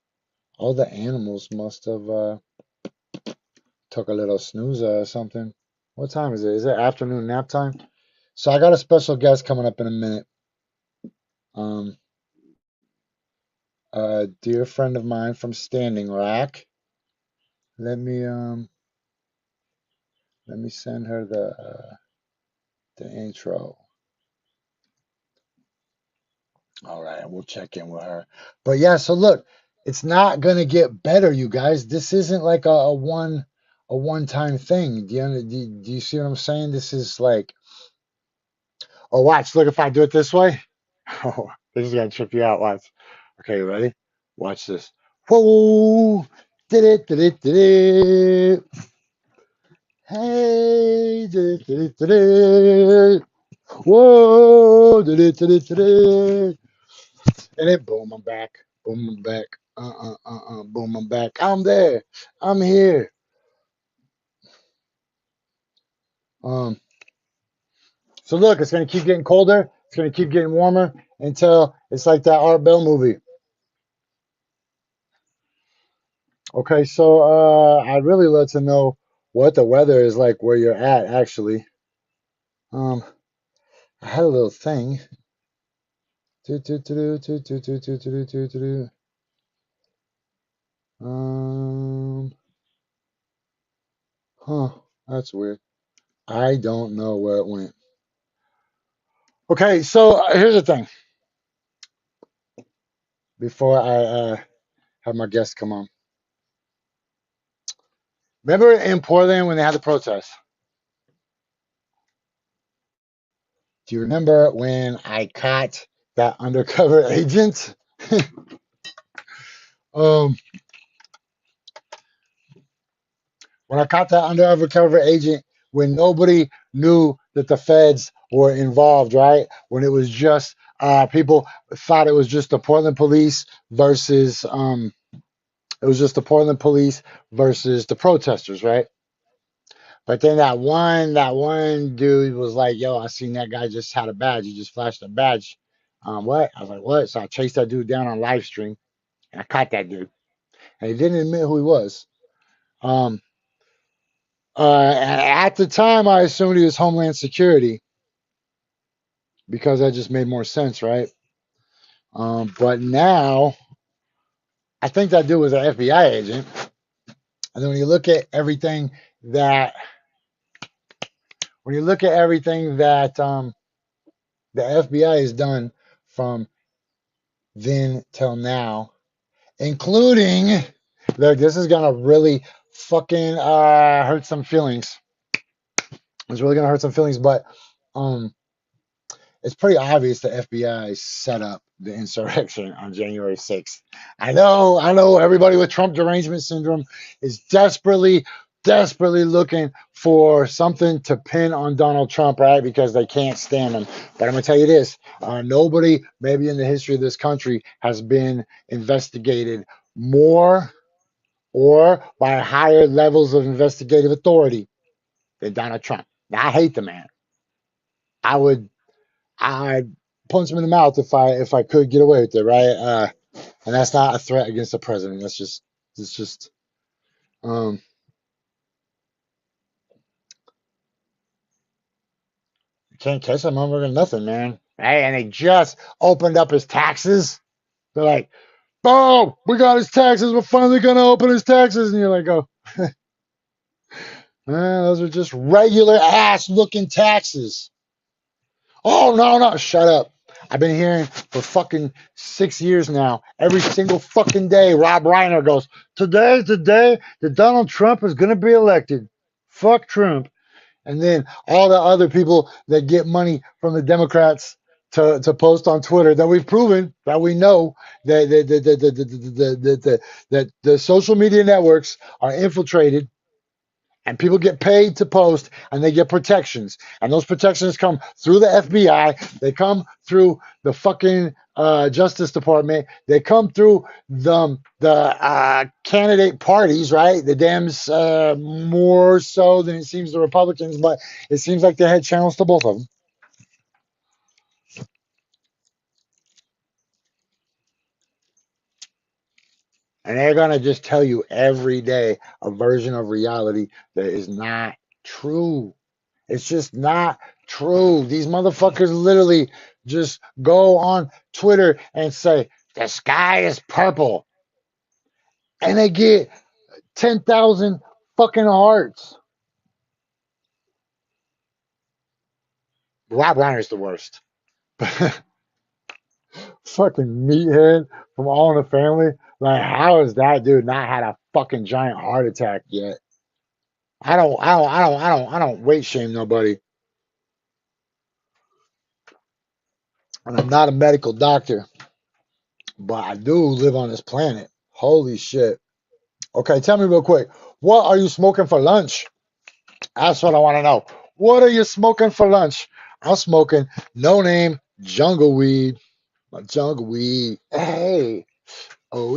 [SPEAKER 1] must have took a little snoozer or something. What time is it? Is it afternoon nap time? So I got a special guest coming up in a minute. Um, a dear friend of mine from Standing Rock. Let me send her the intro. All right, we'll check in with her. But yeah, so look, it's not gonna get better, you guys. This isn't like a one-time thing. Do you see what I'm saying? This is like, oh, watch, look if I do it this way. Oh, this is gonna trip you out. Watch. Okay, you ready? Watch this. Whoa! Did it. Hey! Did it. Whoa! Did it. And then boom, I'm back. Boom, I'm back. Boom, I'm back. I'm there. I'm here. Um, so look, it's gonna keep getting colder. It's gonna keep getting warmer until it's like that Art Bell movie. Okay, so I'd really love to know what the weather is like where you're at, actually. Um, I had a little thing. Do, do, do, do, do, do, do, do, do, do, do. Um, huh, that's weird. I don't know where it went. Okay, so here's the thing. Before I have my guests come on. Remember in Portland when they had the protests? Do you remember when I caught that undercover agent? um, when I caught that undercover agent, when nobody knew that the feds were involved, right? When it was just people thought it was just the Portland police versus it was just the Portland police versus the protesters, right? But then that one dude was like, "Yo, I seen that guy just had a badge. He just flashed a badge." What? I was like, "What?" So I chased that dude down on live stream, and I caught that dude, and he didn't admit who he was. Um, at the time, I assumed he was Homeland Security because that just made more sense, right? But now I think that dude was an FBI agent. And then when you look at everything that the FBI has done from then till now, including, look, this is gonna really fucking hurt some feelings. It's really gonna hurt some feelings, but um, it's pretty obvious the FBI set up the insurrection on January 6th. I know everybody with Trump derangement syndrome is desperately looking for something to pin on Donald Trump, right? Because they can't stand him. But I'm going to tell you this, nobody, maybe in the history of this country, has been investigated more or by higher levels of investigative authority than Donald Trump. Now, I hate the man. I would I'd punch him in the mouth if I could get away with it, right? And that's not a threat against the president. It's just um, you can't catch that motherfucker nothing, man. Hey, and they just opened up his taxes. They're like, "Oh, we got his taxes. We're finally gonna open his taxes," and you're like, "Oh, those are just regular ass looking taxes." Oh, no, no, shut up. I've been hearing for fucking 6 years now. Every single fucking day, Rob Reiner goes, "Today's the day that Donald Trump is going to be elected. Fuck Trump." And then all the other people that get money from the Democrats to post on Twitter that we've proven that we know that the social media networks are infiltrated and people get paid to post and they get protections, and those protections come through the FBI, they come through the fucking Justice Department, they come through the candidate parties, right? The Dems more so than it seems the Republicans, but it seems like they had channels to both of them. And they're going to just tell you every day a version of reality that is not true. It's just not true. These motherfuckers literally just go on Twitter and say, "The sky is purple." And they get 10,000 fucking hearts. Rob Reiner's the worst. Fucking meathead from All in the Family. Like, how has that dude not had a fucking giant heart attack yet? I don't weight shame nobody. And I'm not a medical doctor, but I do live on this planet. Holy shit. Okay, tell me real quick. What are you smoking for lunch? That's what I want to know. What are you smoking for lunch? I'm smoking no name jungle weed. My jungle weed. Hey. Oh,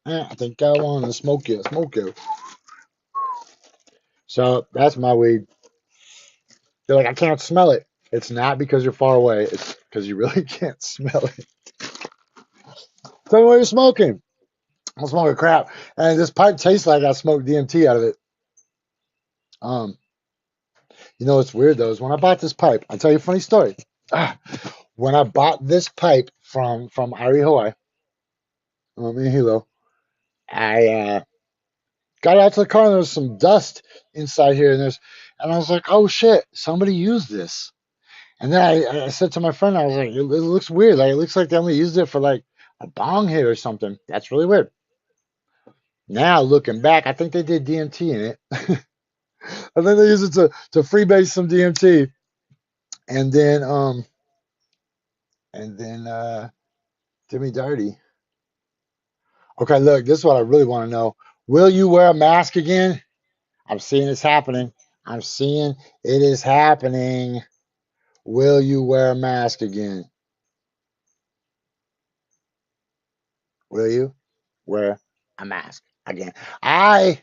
[SPEAKER 1] I think I want to smoke you. Smoke you. So that's my weed. They're like, "I can't smell it." It's not because you're far away. It's because you really can't smell it. Tell me what you're smoking. I'm smoking crap. And this pipe tastes like I smoked DMT out of it. Um, You know what's weird though is when I bought this pipe, I'll tell you a funny story. When I bought this pipe from Irie, Hawaii, in Hilo, I got out to the car and there was some dust inside here, and I was like, "Oh shit, somebody used this." And then I said to my friend, I was like, "It looks weird. Like it looks like they only used it for like a bong hit or something. That's really weird." Now looking back, I think they did DMT in it. I think they used it to freebase some DMT. And then and then did me dirty. Okay, look, this is what I really want to know. Will you wear a mask again? I'm seeing it's happening. I'm seeing it is happening. Will you wear a mask again? Will you wear a mask again? I'm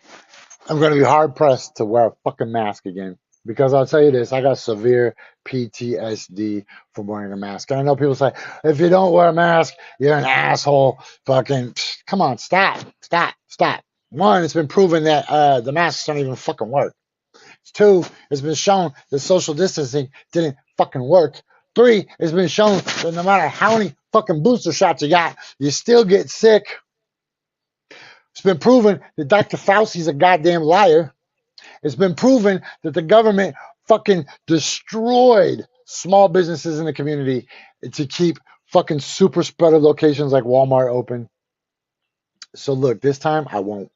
[SPEAKER 1] going to be hard pressed to wear a fucking mask again because I'll tell you this: I got severe PTSD from wearing a mask. And I know people say, if you don't wear a mask, you're an asshole. Fucking, come on, stop, stop, stop. One, it's been proven that the masks don't even fucking work. Two, it's been shown that social distancing didn't fucking work. Three, it's been shown that no matter how many fucking booster shots you got, you still get sick. It's been proven that Dr. Fauci's a goddamn liar. It's been proven that the government fucking destroyed small businesses in the community to keep fucking super spreader locations like Walmart open. So look, this time I won't.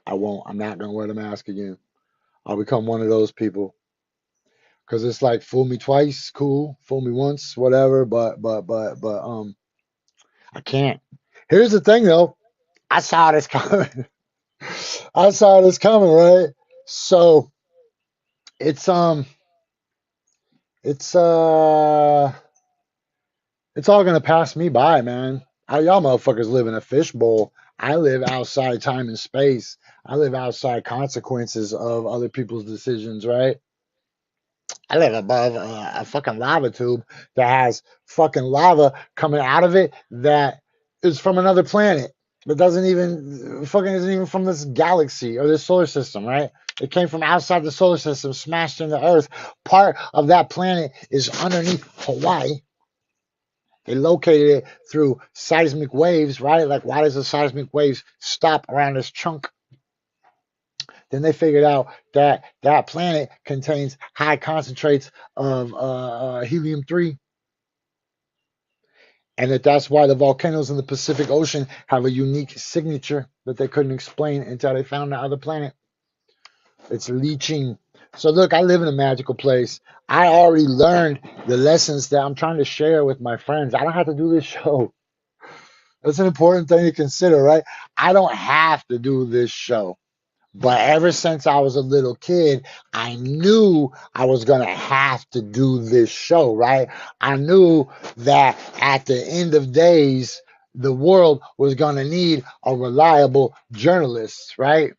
[SPEAKER 1] I won't. I'm not gonna wear the mask again. I'll become one of those people. Cause it's like fool me twice, cool. Fool me once, whatever. But I can't. Here's the thing though. I saw this coming. I saw this coming, right? So it's um it's uh it's all gonna pass me by, man. Y'all motherfuckers live in a fishbowl. I live outside time and space. I live outside consequences of other people's decisions, right? I live above a fucking lava tube that has fucking lava coming out of it that is from another planet. That doesn't even fucking isn't even from this galaxy or this solar system, right? It came from outside the solar system, smashed into Earth. Part of that planet is underneath Hawaii. They located it through seismic waves, right? Like, why does the seismic waves stop around this chunk? Then they figured out that that planet contains high concentrates of helium-3, and that's why the volcanoes in the Pacific Ocean have a unique signature that they couldn't explain until they found the other planet. It's leaching. So look, I live in a magical place. I already learned the lessons that I'm trying to share with my friends. I don't have to do this show. That's an important thing to consider, right? I don't have to do this show. But ever since I was a little kid, I knew I was going to have to do this show, right? I knew that at the end of days, the world was going to need a reliable journalist, right?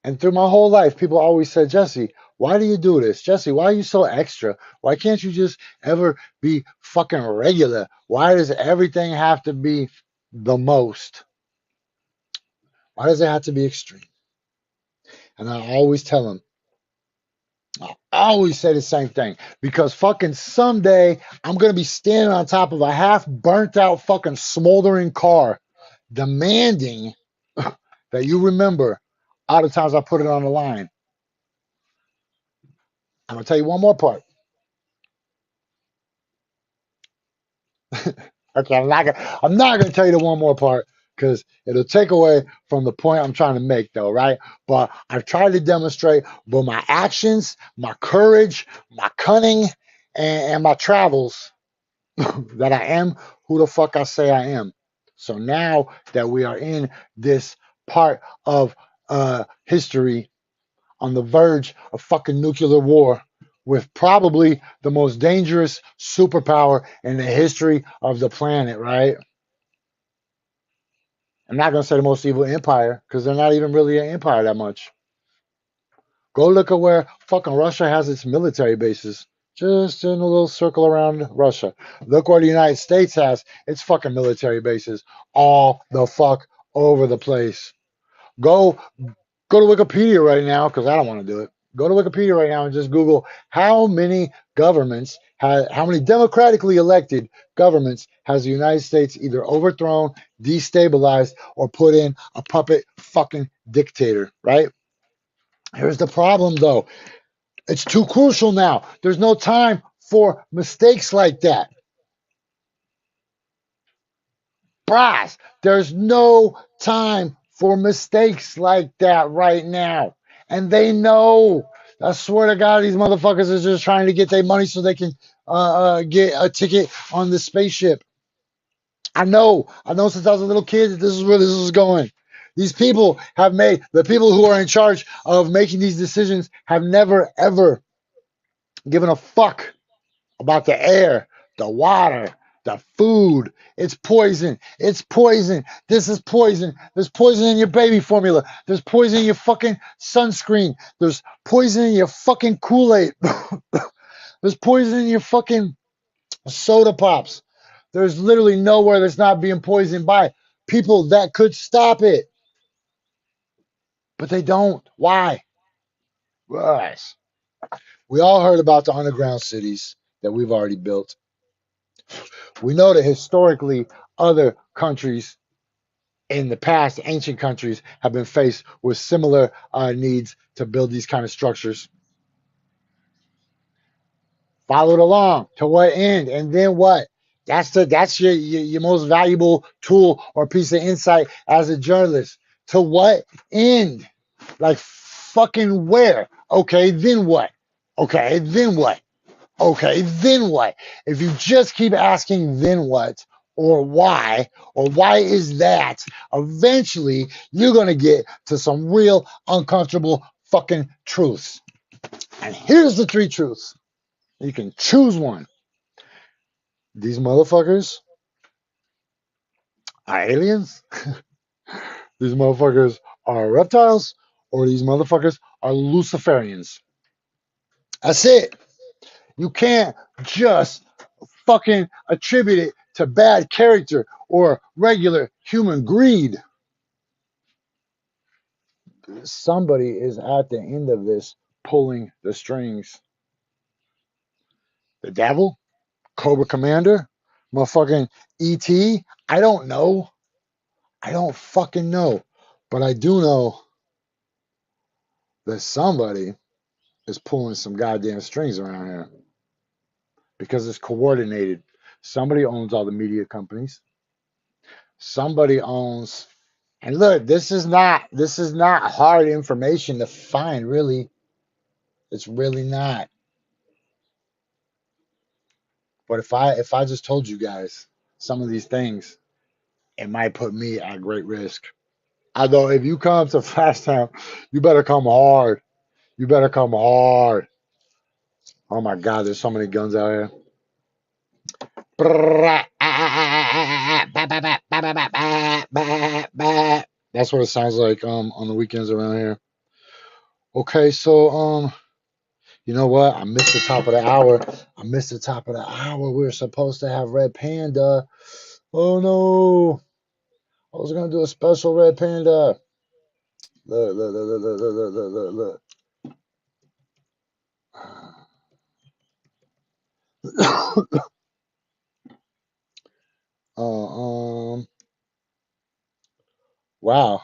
[SPEAKER 1] And through my whole life, people always said, Jesse, why do you do this? Jesse, why are you so extra? Why can't you just ever be fucking regular? Why does everything have to be the most? Why does it have to be extreme? And I always tell them, I always say the same thing because fucking someday I'm gonna be standing on top of a half burnt out fucking smoldering car demanding that you remember all the times I put it on the line. I'm gonna tell you one more part. Okay, I'm not gonna tell you the one more part because it'll take away from the point I'm trying to make though, right? But I've tried to demonstrate with my actions, my courage, my cunning, and my travels that I am who the fuck I say I am. So now that we are in this part of history on the verge of fucking nuclear war with probably the most dangerous superpower in the history of the planet, right? I'm not going to say the most evil empire because they're not even really an empire that much. Go look at where fucking Russia has its military bases. Just in a little circle around Russia. Look where the United States has its fucking military bases. All the fuck over the place. Go go to Wikipedia right now, because I don't want to do it. Go to Wikipedia right now and just Google how many how many democratically elected governments has the United States either overthrown, destabilized, or put in a puppet fucking dictator, right? Here's the problem though. It's too crucial now. There's no time for mistakes like that. Brass, there's no time for mistakes like that right now. And they know I swear to God, these motherfuckers are just trying to get their money so they can get a ticket on the spaceship. I know since I was a little kid that this is where this is going. These people have made, the people who are in charge of making these decisions have never, ever given a fuck about the air, the water, the food. It's poison. It's poison. This is poison. There's poison in your baby formula. There's poison in your fucking sunscreen. There's poison in your fucking Kool-Aid. There's poison in your fucking soda pops. There's literally nowhere that's not being poisoned by people that could stop it. But they don't. Why? Yes. We all heard about the underground cities that we've already built. We know that historically other countries in the past, ancient countries, have been faced with similar needs to build these kind of structures. Followed along to what end, and then what? That's your most valuable tool or piece of insight as a journalist. To what end? Like fucking where? Okay, then what? Okay, then what? Okay, then what? If you just keep asking then what or why is that, eventually you're going to get to some real uncomfortable fucking truths. And here's the three truths. You can choose one. These motherfuckers are aliens. These motherfuckers are reptiles, or these motherfuckers are Luciferians. That's it. You can't just fucking attribute it to bad character or regular human greed. Somebody is at the end of this pulling the strings. The devil? Cobra Commander? Motherfucking E.T.? I don't know. I don't fucking know. But I do know that somebody is pulling some goddamn strings around here because it's coordinated. Somebody owns all the media companies. Somebody owns, and look, this is not hard information to find, really. It's really not. But if I just told you guys some of these things, it might put me at great risk. Although if you come to FlashTown, you better come hard. You better come hard. Oh my God, there's so many guns out here. That's what it sounds like on the weekends around here. Okay, so you know what? I missed the top of the hour. We were supposed to have Red Panda. Oh no. I was gonna do a special Red Panda. Look. Wow.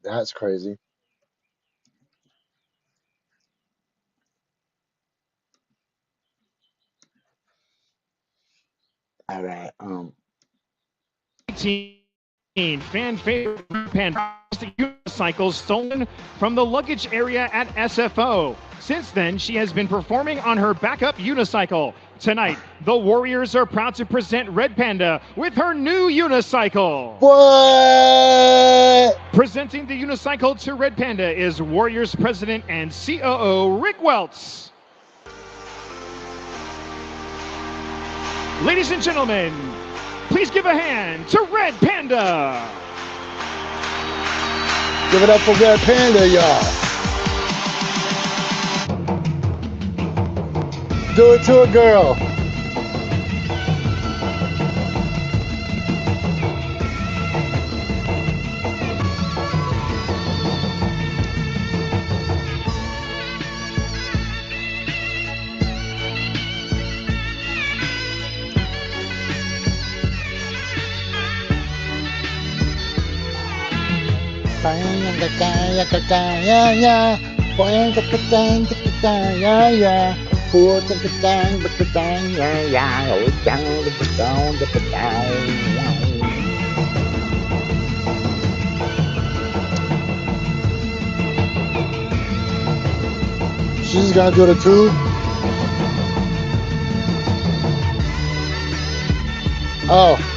[SPEAKER 1] That's crazy. All right.
[SPEAKER 5] Fan favorite fantastic unicycle stolen from the luggage area at SFO. Since then, she has been performing on her backup unicycle. Tonight, the Warriors are proud to present Red Panda with her new unicycle.
[SPEAKER 1] What?
[SPEAKER 5] Presenting the unicycle to Red Panda is Warriors president and COO Rick Welts. Ladies and gentlemen, please give a hand to Red Panda.
[SPEAKER 1] Give it up for Red Panda, y'all. Do it to a girl. She's gonna do the tube. Oh.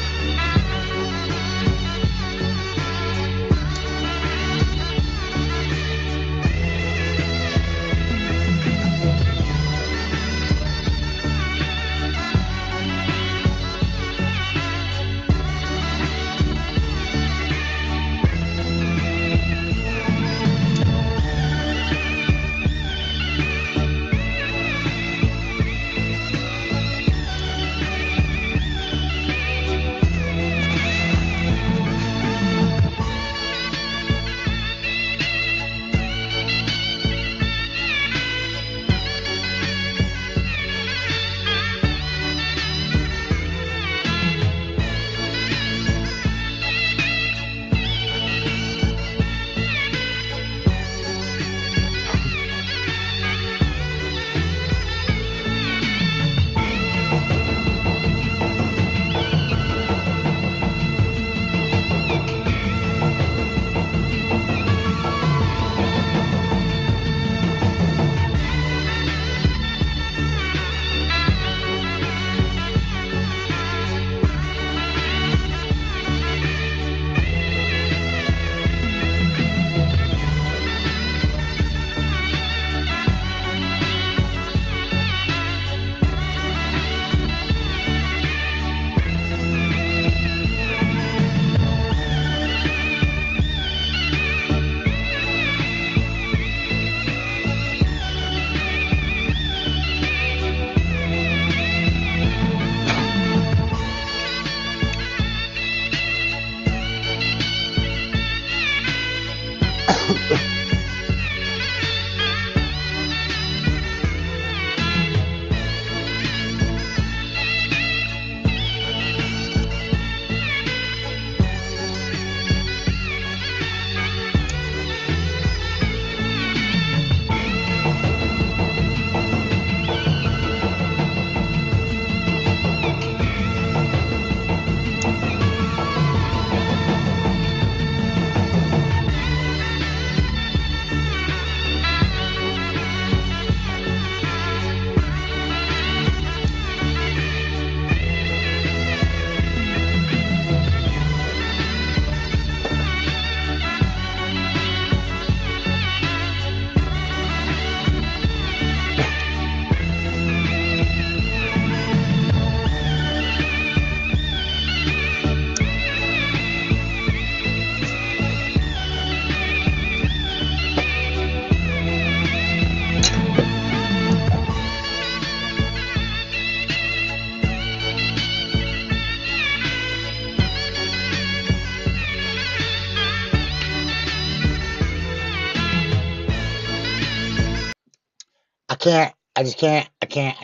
[SPEAKER 1] I can't. I just can't. I can't.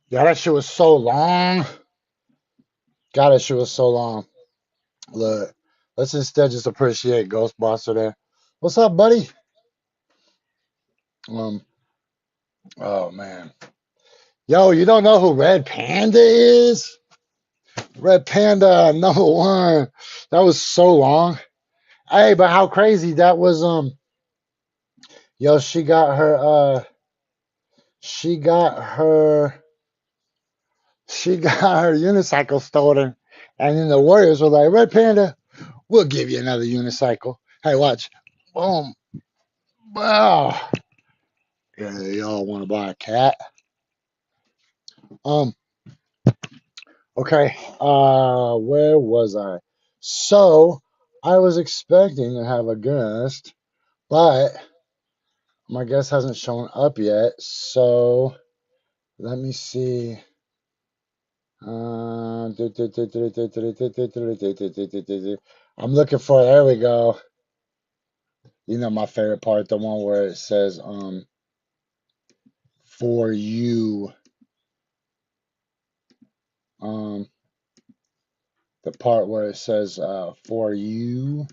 [SPEAKER 1] Yeah, that shit was so long. God, that shit was so long. Look, let's instead just appreciate Ghostbuster there. What's up, buddy? Um, oh man. Yo, you don't know who Red Panda is? Red Panda #1. That was so long. Hey, but how crazy that was, yo, she got her she got her unicycle stolen. And then the Warriors were like, Red Panda, we'll give you another unicycle. Hey, watch. Boom. Wow. Yeah, y'all want to buy a cat? Um, okay. Where was I? So I was expecting to have a guest, but my guest hasn't shown up yet. So let me see. I'm looking for, there we go. You know my favorite part, the one where it says for you. Um the part where it says for you.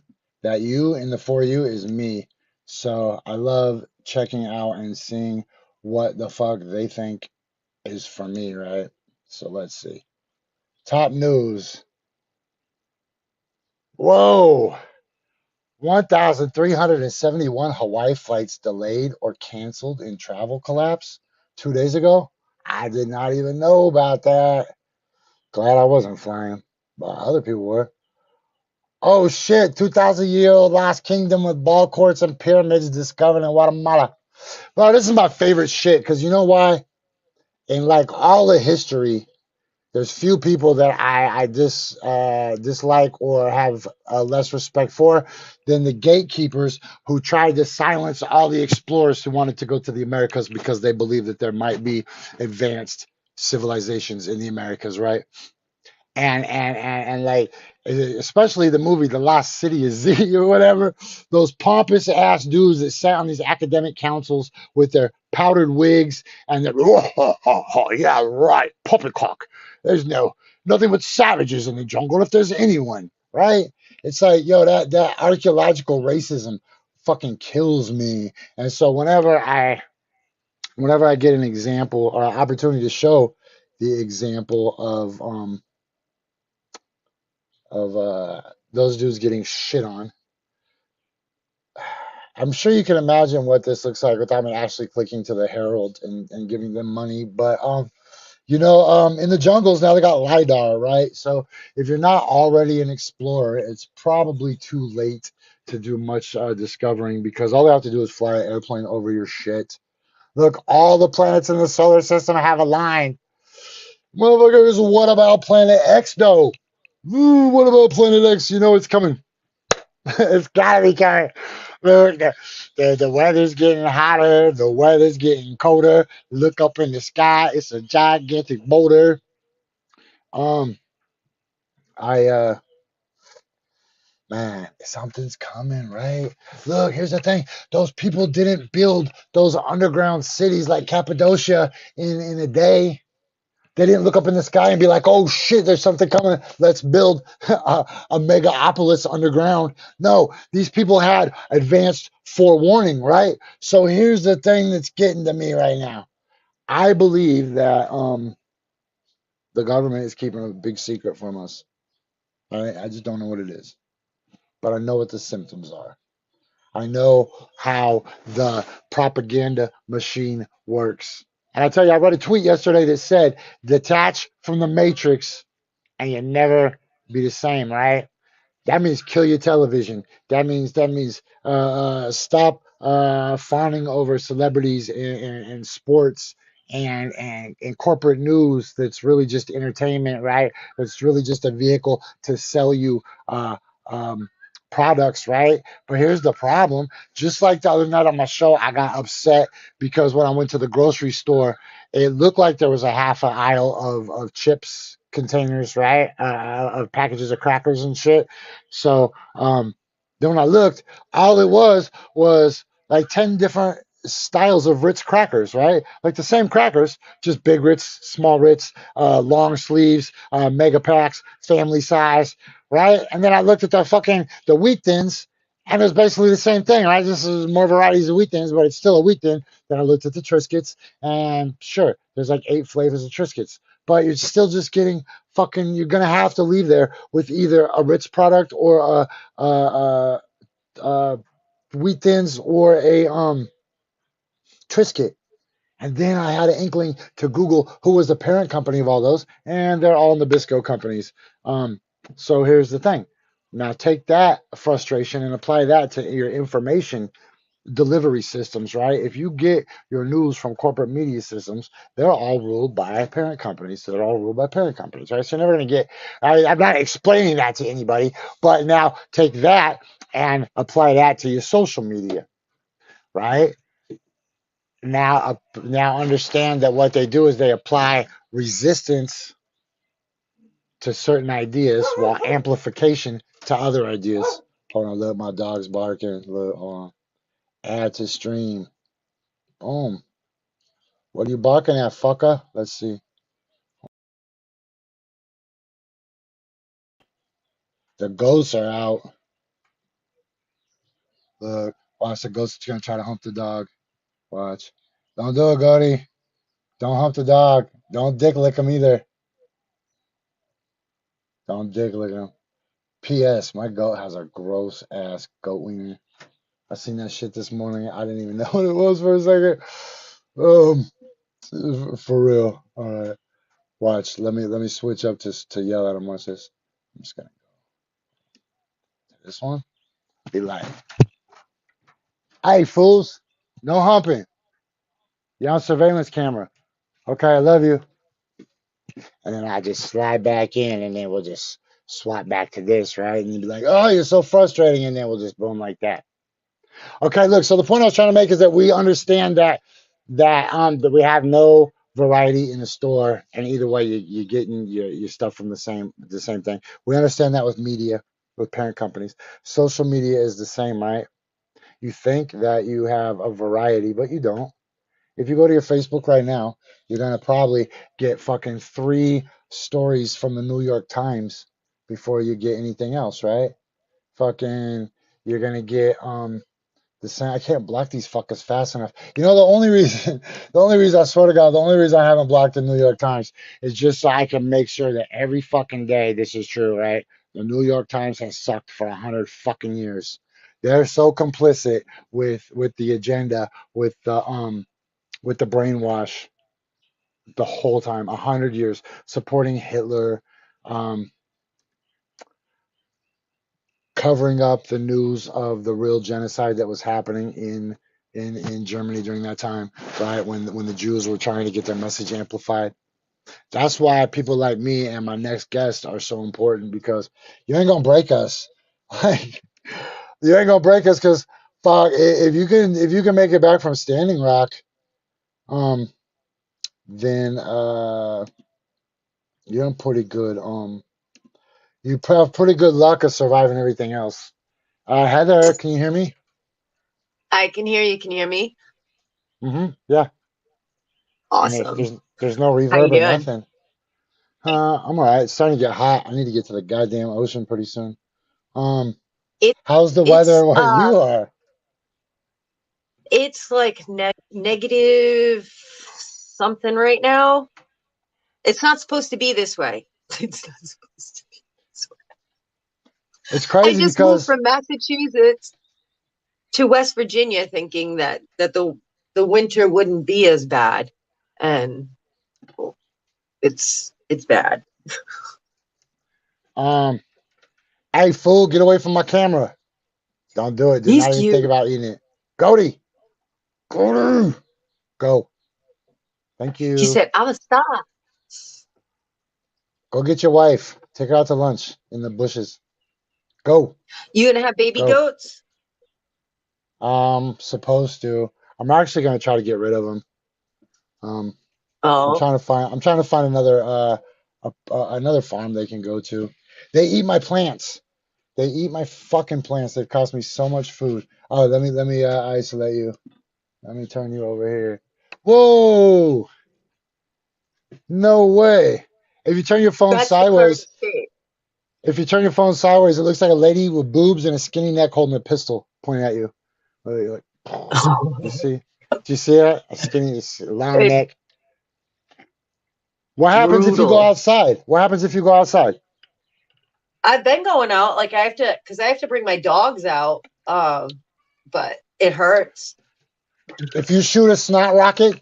[SPEAKER 1] That you in the for you is me. So I love checking out and seeing what the fuck they think is for me, right? So let's see. Top news. Whoa. 1,371 Hawaii flights delayed or canceled in travel collapse 2 days ago. I did not even know about that. Glad I wasn't flying, but other people were. Oh shit, 2,000-year-old lost kingdom with ball courts and pyramids discovered in Guatemala. Bro, this is my favorite shit because you know why? In like all the history, there's few people that I dislike or have less respect for than the gatekeepers who tried to silence all the explorers who wanted to go to the Americas because they believed that there might be advanced civilizations in the Americas, right? And like especially the movie The Lost City of Z or whatever, those pompous ass dudes that sat on these academic councils with their powdered wigs and their yeah right poppycock. There's nothing but savages in the jungle if there's anyone, right? It's like yo that archaeological racism fucking kills me. And so whenever I get an example or an opportunity to show the example of those dudes getting shit on. I'm sure you can imagine what this looks like without me actually clicking to the Herald and giving them money. But in the jungles now they got LiDAR, right? So if you're not already an explorer, it's probably too late to do much discovering because all they have to do is fly an airplane over your shit. Look, all the planets in the solar system have a line. Motherfuckers, what about Planet X though? Ooh, what about Planet X? You know it's coming. It's gotta be coming. Look, the weather's getting hotter, the weather's getting colder. Look up in the sky, it's a gigantic boulder. Um, I Man, something's coming, right? Look, here's the thing. Those people didn't build those underground cities like Cappadocia in a day. They didn't look up in the sky and be like, oh shit, there's something coming. Let's build a megapolis underground. No, these people had advanced forewarning, right? So here's the thing that's getting to me right now. I believe that the government is keeping a big secret from us. All right, I just don't know what it is, but I know what the symptoms are. I know how the propaganda machine works. And I tell you, I read a tweet yesterday that said, detach from the matrix and you never be the same, right? That means kill your television. That means stop fawning over celebrities in sports and corporate news. That's really just entertainment, right? It's really just a vehicle to sell you uh, um, products, right? But here's the problem. Just like the other night on my show, I got upset because when I went to the grocery store, it looked like there was a half an aisle of chips containers, right? Of packages of crackers and shit. So then when I looked, all it was like 10 different styles of Ritz crackers, right? Like the same crackers, just big Ritz, small Ritz, long sleeves, mega packs, family size, right? And then I looked at the wheat thins, and it was basically the same thing, right? This is more varieties of wheat thins, but it's still a wheat thin. Then I looked at the Triscuits, and sure, there's like 8 flavors of Triscuits, but you're still just getting fucking. You're gonna have to leave there with either a Ritz product or a wheat thins or a Triscuit. And then I had an inkling to Google who was the parent company of all those, and they're all Nabisco companies. So here's the thing. Now take that frustration and apply that to your information delivery systems, right? If you get your news from corporate media systems, they're all ruled by parent companies. So they're all ruled by parent companies, right? So you're never going to get, I'm not explaining that to anybody, but now take that and apply that to your social media, right? Now understand that what they do is they apply resistance to certain ideas while amplification to other ideas. Hold on, look, my dog's barking. Look, hold on. Add to stream. Boom. What are you barking at, fucker? Let's see. The ghosts are out. Look. Watch, the ghost is gonna try to hump the dog. Watch. Don't do it, Gordy. Don't hump the dog. Don't dick lick him either. Don't dick lick him. P.S. My goat has a gross ass goat wiener. I seen that shit this morning. I didn't even know what it was for a second. For real. All right. Watch. Let me switch up to yell at him. Watch this. I'm just gonna go this one. Be like, hey fools, no humping. You're on surveillance camera. Okay, I love you. And then I just slide back in, and then we'll just swap back to this, right? And you'd be like, oh, you're so frustrating, and then we'll just boom like that. Okay, look. So the point I was trying to make is that we understand that we have no variety in the store, and either way, you're getting your stuff from the same thing. We understand that with media, with parent companies. Social media is the same, right? You think that you have a variety, but you don't. If you go to your Facebook right now, you're gonna probably get fucking 3 stories from the New York Times before you get anything else, right? Fucking, you're gonna get the same. I can't block these fuckers fast enough. You know, the only reason I swear to God, the only reason I haven't blocked the New York Times is just so I can make sure that every fucking day this is true, right? The New York Times has sucked for 100 fucking years. They're so complicit with the agenda, with the brainwash the whole time, 100 years, supporting Hitler, um, covering up the news of the real genocide that was happening in Germany during that time, right? When the Jews were trying to get their message amplified. That's why people like me and my next guest are so important, because you ain't gonna break us. Like, you ain't gonna break us, because fuck, if you can make it back from Standing Rock, um, then you're in pretty good you have pretty good luck of surviving everything else. Heather, can you hear me?
[SPEAKER 6] I can hear you. Can you hear me?
[SPEAKER 1] Yeah. And there's
[SPEAKER 6] Awesome.
[SPEAKER 1] there's there's no
[SPEAKER 6] How you
[SPEAKER 1] reverb or
[SPEAKER 6] doing?
[SPEAKER 1] nothing. I'm all right. It's starting to get hot. I need to get to the goddamn ocean pretty soon. Um,
[SPEAKER 6] It
[SPEAKER 1] how's the weather
[SPEAKER 6] it's
[SPEAKER 1] where you are?
[SPEAKER 6] it's like negative something right now. It's not supposed to be this way. It's not supposed to be this way.
[SPEAKER 1] It's
[SPEAKER 6] I
[SPEAKER 1] crazy
[SPEAKER 6] just moved
[SPEAKER 1] because
[SPEAKER 6] from Massachusetts to West Virginia thinking that the winter wouldn't be as bad, and it's bad.
[SPEAKER 1] um, hey fool, get away from my camera. Don't do it. Do
[SPEAKER 6] He's
[SPEAKER 1] not even think
[SPEAKER 6] cute.
[SPEAKER 1] about eating it. Cody, Cody, go. Thank
[SPEAKER 6] He
[SPEAKER 1] you.
[SPEAKER 6] said, "I'm a star."
[SPEAKER 1] Go get your wife. Take her out to lunch in the bushes. Go,
[SPEAKER 6] You gonna have baby
[SPEAKER 1] go.
[SPEAKER 6] goats?
[SPEAKER 1] Supposed to. I'm actually gonna try to get rid of them. Um, I'm
[SPEAKER 6] Oh,
[SPEAKER 1] trying to find. I'm trying to find another farm they can go to. They eat my plants. They eat my fucking plants. They've cost me so much food. Oh, let me isolate you. Let me turn you over here. Whoa! No way. If you turn your phone
[SPEAKER 6] that's the perfect
[SPEAKER 1] sideways,
[SPEAKER 6] shape.
[SPEAKER 1] if you turn your phone sideways, it looks like a lady with boobs and a skinny neck holding a pistol pointing at you. Like, you see? Do you see that? A skinny, long
[SPEAKER 6] It's
[SPEAKER 1] neck. What happens if you go
[SPEAKER 6] brutal.
[SPEAKER 1] outside? What happens if you go outside?
[SPEAKER 6] I've been going out, like I have to, because I have to bring my dogs out. But it hurts.
[SPEAKER 1] If you shoot a snot rocket,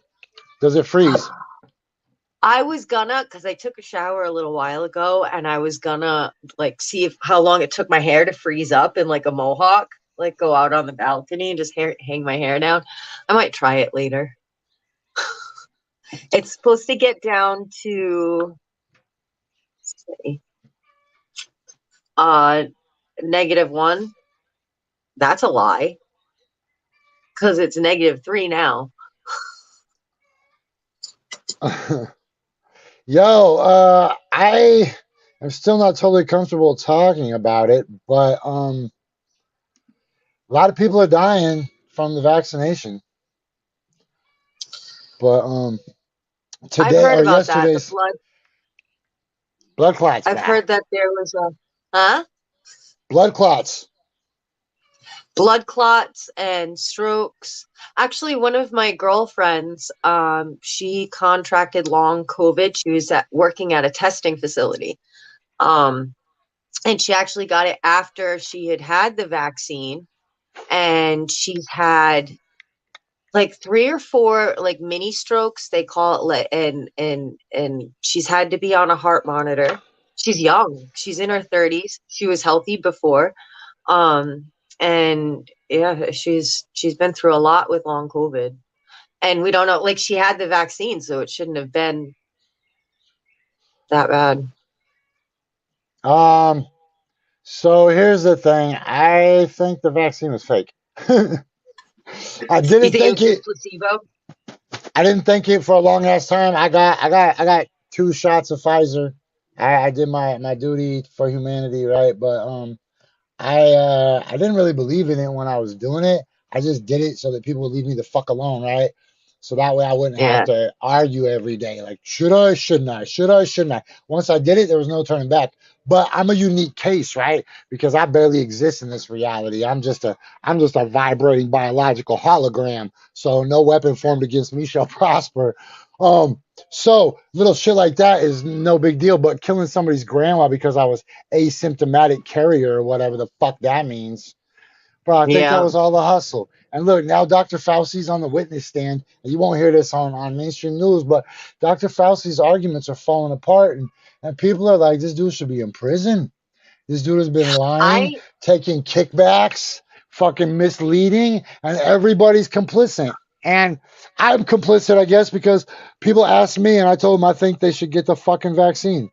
[SPEAKER 1] does it freeze?
[SPEAKER 6] I was gonna, because I took a shower a little while ago, and I was gonna like see if how long it took my hair to freeze up in like a mohawk, like go out on the balcony and just hang my hair down. I might try it later. It's supposed to get down to say, uh -1. That's a lie, because it's -3 now.
[SPEAKER 1] Yo, I am still not totally comfortable talking about it, but a lot of people are dying from the vaccination. But
[SPEAKER 6] I've
[SPEAKER 1] today
[SPEAKER 6] heard
[SPEAKER 1] or
[SPEAKER 6] about that. The
[SPEAKER 1] yesterday's
[SPEAKER 6] blood.
[SPEAKER 1] blood clots
[SPEAKER 6] I've
[SPEAKER 1] back.
[SPEAKER 6] heard that there was a huh?
[SPEAKER 1] Blood clots.
[SPEAKER 6] Blood clots and strokes. Actually, one of my girlfriends, she contracted long COVID. She was working at a testing facility. Um, And she actually got it after she had the vaccine, and she's had like 3 or 4 like mini strokes, they call it, and she's had to be on a heart monitor. She's young. She's in her 30s. She was healthy before. And yeah, she's been through a lot with long COVID. And we don't know, like, she had the vaccine, so it shouldn't have been that bad.
[SPEAKER 1] So here's the thing. I think the vaccine was fake. I
[SPEAKER 6] You
[SPEAKER 1] didn't
[SPEAKER 6] think it was
[SPEAKER 1] think it.
[SPEAKER 6] just placebo?
[SPEAKER 1] I didn't think it for a long ass time. I got 2 shots of Pfizer. I did my duty for humanity, right? But I didn't really believe in it when I was doing it. I just did it so that people would leave me the fuck alone, right? So that way I wouldn't have
[SPEAKER 6] Yeah.
[SPEAKER 1] to argue every day, like, should I, shouldn't I? Should I, shouldn't I? Once I did it, there was no turning back. But I'm a unique case, right? Because I barely exist in this reality. I'm just a vibrating biological hologram. So no weapon formed against me shall prosper. Um, so little shit like that is no big deal. But killing somebody's grandma because I was asymptomatic carrier or whatever the fuck that means. Bro, I think that
[SPEAKER 6] Yeah.
[SPEAKER 1] was all the hustle. And look, now Dr. Fauci's on the witness stand, and you won't hear this on mainstream news, but Dr. Fauci's arguments are falling apart, and people are like, this dude should be in prison. This dude has been lying,
[SPEAKER 6] I
[SPEAKER 1] taking kickbacks, fucking misleading, and everybody's complicit. And I'm complicit, I guess, because people asked me, and I told them I think they should get the fucking vaccine.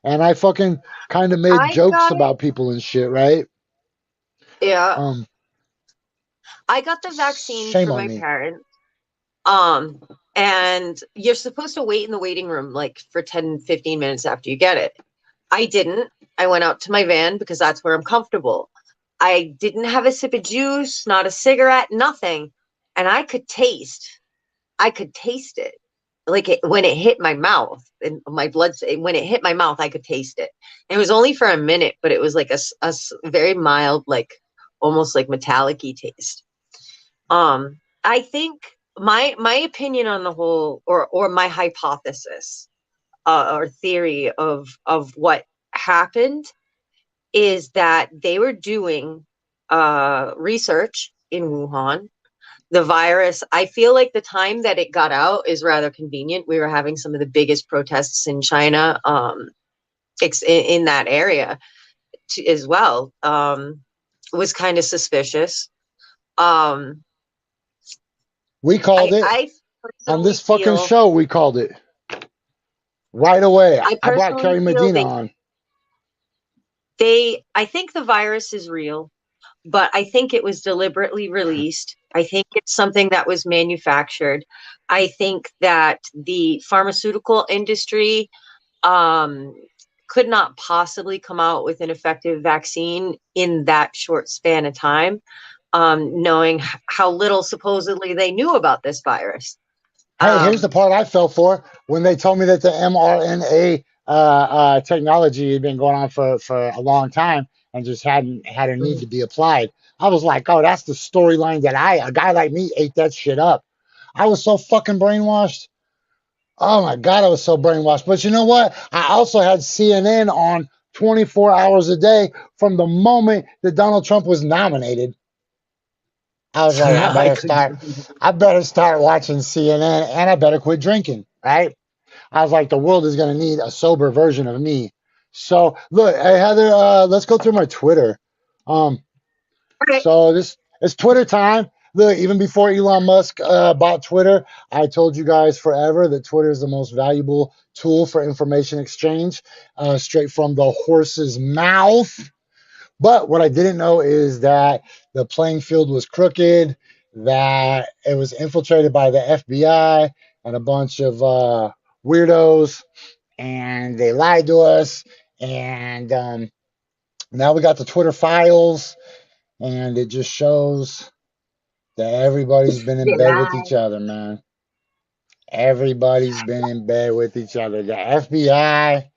[SPEAKER 1] And I fucking kind of made
[SPEAKER 6] I
[SPEAKER 1] jokes
[SPEAKER 6] got it.
[SPEAKER 1] about people and shit, right?
[SPEAKER 6] Yeah.
[SPEAKER 1] Um,
[SPEAKER 6] I got the vaccine
[SPEAKER 1] Shame
[SPEAKER 6] for
[SPEAKER 1] on
[SPEAKER 6] my
[SPEAKER 1] me.
[SPEAKER 6] parents. Um, and you're supposed to wait in the waiting room like for 10, 15 minutes after you get it. I didn't. I went out to my van because that's where I'm comfortable. I didn't have a sip of juice, not a cigarette, nothing. And I could taste it. Like when it hit my mouth and my blood, when it hit my mouth, I could taste it. It was only for a minute, but it was like a very mild, like almost like metallic-y taste. I think my opinion on the whole, or my hypothesis, or theory of what happened is that they were doing research in Wuhan. The virus, I feel like the time that it got out is rather convenient. We were having some of the biggest protests in China, in that area as well. Was kind of suspicious. Um,
[SPEAKER 1] We called it
[SPEAKER 6] I
[SPEAKER 1] on
[SPEAKER 6] personally
[SPEAKER 1] this fucking
[SPEAKER 6] feel
[SPEAKER 1] show. We called it right away.
[SPEAKER 6] I
[SPEAKER 1] I brought
[SPEAKER 6] personally
[SPEAKER 1] Carrie
[SPEAKER 6] feel
[SPEAKER 1] Medina on.
[SPEAKER 6] I think the virus is real, but I think it was deliberately released. I think it's something that was manufactured. I think that the pharmaceutical industry um, could not possibly come out with an effective vaccine in that short span of time, knowing how little supposedly they knew about this virus.
[SPEAKER 1] Hey, here's the
[SPEAKER 6] Um,
[SPEAKER 1] part I fell for when they told me that the mRNA technology had been going on for a long time and just hadn't had a need to be applied. I was like, oh, that's the storyline that a guy like me ate that shit up. I was so fucking brainwashed. Oh my God, I was so brainwashed. But you know what? I also had CNN on 24 hours a day from the moment that Donald Trump was nominated. I was like,
[SPEAKER 6] I could.
[SPEAKER 1] I better start watching CNN and I better quit drinking, right? I was like, the world is going to need a sober version of me. So look, hey, Heather, let's go through my Twitter. Um,
[SPEAKER 6] Okay.
[SPEAKER 1] so this it's Twitter time. Look, even before Elon Musk bought Twitter, I told you guys forever that Twitter is the most valuable tool for information exchange, straight from the horse's mouth. But what I didn't know is that the playing field was crooked, that it was infiltrated by the FBI and a bunch of weirdos, and they lied to us. And now we got the Twitter files, and it just shows that everybody's been in
[SPEAKER 6] They
[SPEAKER 1] bed with
[SPEAKER 6] lied.
[SPEAKER 1] each other, man. Everybody's been in bed with each other. The FBI,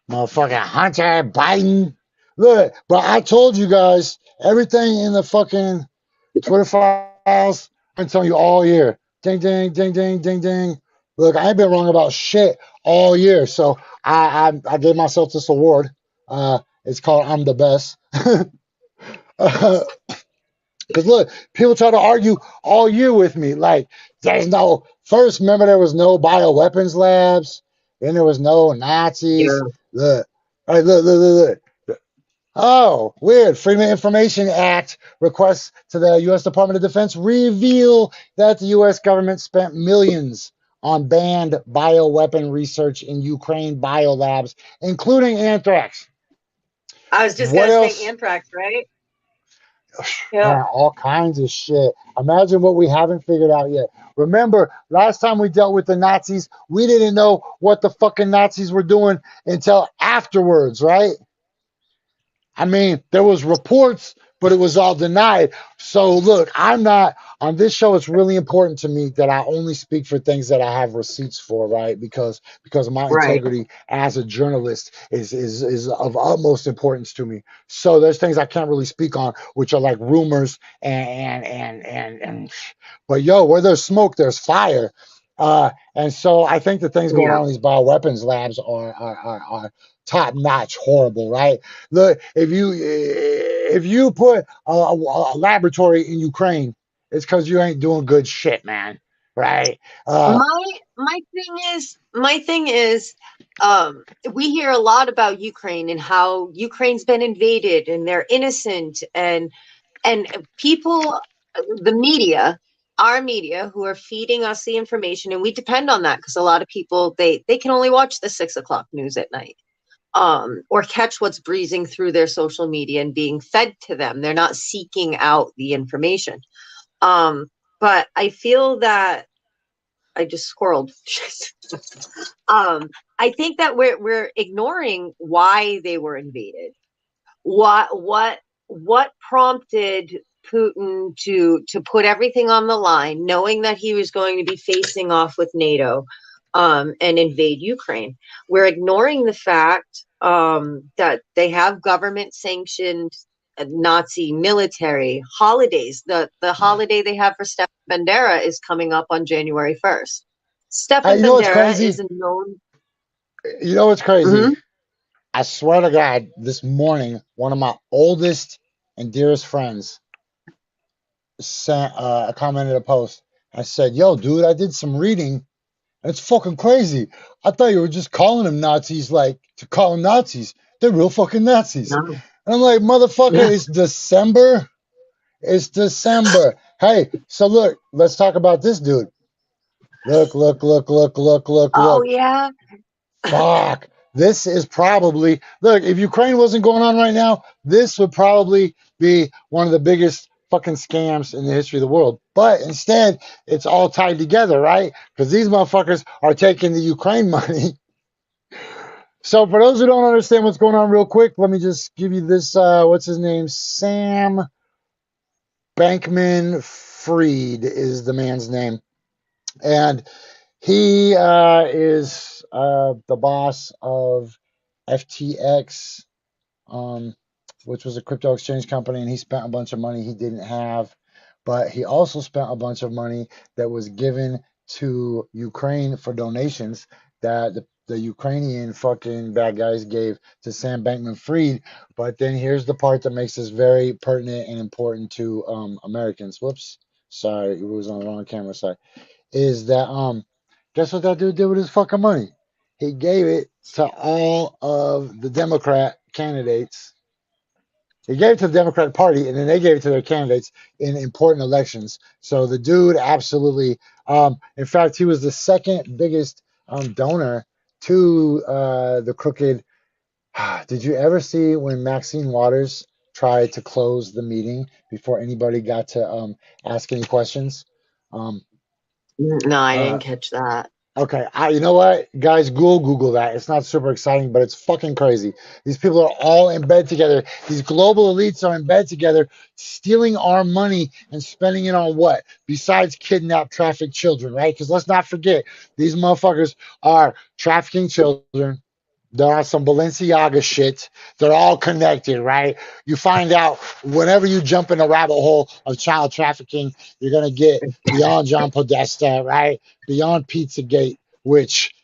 [SPEAKER 1] motherfucking Hunter Biden. Look, but I told you guys everything in the fucking Twitter files. I'm telling you all year. Ding, ding, ding, ding, ding, ding. Look, I ain't been wrong about shit all year. So I gave myself this award. It's called I'm the Best. Because look, people try to argue all year with me. Like, there's no, first, remember, there was no bioweapons labs. Then there was no
[SPEAKER 6] Yeah.
[SPEAKER 1] Nazis. Look, all right, look. Oh, weird. Freedom of Information Act requests to the U.S. Department of Defense reveal that the U.S. government spent millions on banned bioweapon research in Ukraine biolabs, including anthrax.
[SPEAKER 6] I was just
[SPEAKER 1] What
[SPEAKER 6] gonna say
[SPEAKER 1] else?
[SPEAKER 6] anthrax, right? Yeah.
[SPEAKER 1] Man, all kinds of shit. Imagine what we haven't figured out yet. Remember, last time we dealt with the Nazis, we didn't know what the fucking Nazis were doing until afterwards, right? I mean, there was reports, but it was all denied. So look, I'm not on this show. It's really important to me that I only speak for things that I have receipts for, right? Because my
[SPEAKER 6] Right.
[SPEAKER 1] integrity as a journalist is of utmost importance to me. So there's things I can't really speak on, which are like rumors and but yo, where there's smoke, there's fire. And so I think the things going
[SPEAKER 6] Yeah.
[SPEAKER 1] on in these bioweapons labs are top notch horrible, right? Look, if you put a laboratory in Ukraine, it's because you ain't doing good shit, man. Right?
[SPEAKER 6] My thing is, we hear a lot about Ukraine and how Ukraine's been invaded and they're innocent and people, the media, our media, who are feeding us the information, and we depend on that because a lot of people they can only watch the 6 o'clock news at night, or catch what's breezing through their social media and being fed to them. They're not seeking out the information. Um, but I feel that I just squirreled. I think that we're ignoring why they were invaded. What prompted Putin to put everything on the line, knowing that he was going to be facing off with NATO, and invade Ukraine? We're ignoring the fact that they have government sanctioned Nazi military holidays. The holiday they have for Stepan Bandera is coming up on January 1st.
[SPEAKER 1] Hey,
[SPEAKER 6] Stepan
[SPEAKER 1] you know what's
[SPEAKER 6] Bandera is
[SPEAKER 1] crazy?
[SPEAKER 6] a known.
[SPEAKER 1] You know what's crazy?
[SPEAKER 6] Mhm.
[SPEAKER 1] I swear to God, this morning, one of my oldest and dearest friends sent commented a post. I said, "Yo, dude, I did some reading. It's fucking crazy. I thought you were just calling them Nazis, like to call them Nazis. They're real fucking Nazis."
[SPEAKER 6] No.
[SPEAKER 1] And I'm like, "Motherfucker,
[SPEAKER 6] Yeah.
[SPEAKER 1] it's December. It's December. Hey, so look, let's talk about this dude.
[SPEAKER 6] Oh
[SPEAKER 1] Look.
[SPEAKER 6] yeah.
[SPEAKER 1] Fuck. This is probably, look, if Ukraine wasn't going on right now, this would probably be one of the biggest fucking scams in the history of the world. But instead, it's all tied together, right? Because these motherfuckers are taking the Ukraine money. So for those who don't understand what's going on real quick, let me just give you this, what's his name? Sam Bankman Fried is the man's name. And he is the boss of FTX, which was a crypto exchange company, and he spent a bunch of money he didn't have. But he also spent a bunch of money that was given to Ukraine for donations that the Ukrainian fucking bad guys gave to Sam Bankman Fried. But then here's the part that makes this very pertinent and important to Americans. Whoops. Sorry, it was on the wrong camera side. Is that guess what that dude did with his fucking money? He gave it to all of the Democrat candidates. He gave it to the Democratic Party, and then they gave it to their candidates in important elections. So the dude absolutely, in fact, he was the second biggest donor to the crooked. Did you ever see when Maxine Waters tried to close the meeting before anybody got to ask any questions? Um,
[SPEAKER 6] No, I
[SPEAKER 1] uh,
[SPEAKER 6] didn't catch that.
[SPEAKER 1] Okay, you know what, guys, Google that. It's not super exciting, but it's fucking crazy. These people are all in bed together. These global elites are in bed together, stealing our money and spending it on what? Besides kidnap, traffic children, right? Because let's not forget, these motherfuckers are trafficking children. They're on some Balenciaga shit. They're all connected, right? You find out whenever you jump in a rabbit hole of child trafficking, you're gonna get beyond John Podesta, right? Beyond Pizzagate, which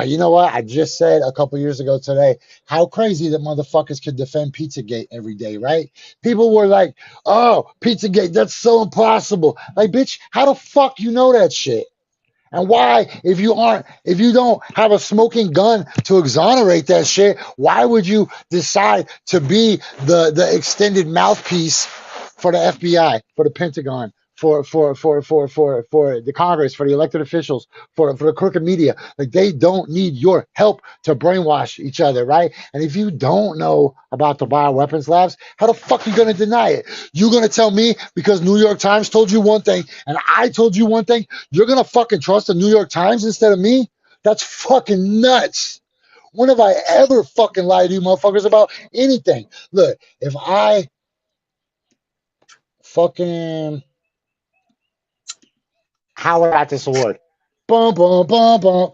[SPEAKER 1] You know what? I just said a couple years ago today how crazy that motherfuckers could defend Pizzagate every day, right? People were like, "Oh, Pizzagate, that's so impossible." Like, bitch, how the fuck you know that shit? And why, if you don't have a smoking gun to exonerate that shit, why would you decide to be the extended mouthpiece for the FBI, for the Pentagon, for the Congress, for the elected officials, for the crooked media? Like, they don't need your help to brainwash each other, right? And if you don't know about the bioweapons labs, how the fuck are you gonna deny it? You gonna tell me because New York Times told you one thing and I told you one thing, you're gonna fucking trust the New York Times instead of me? That's fucking nuts. When have I ever fucking lied to you motherfuckers about anything? Look, if I fucking how I got this award? Boom, boom, boom, boom.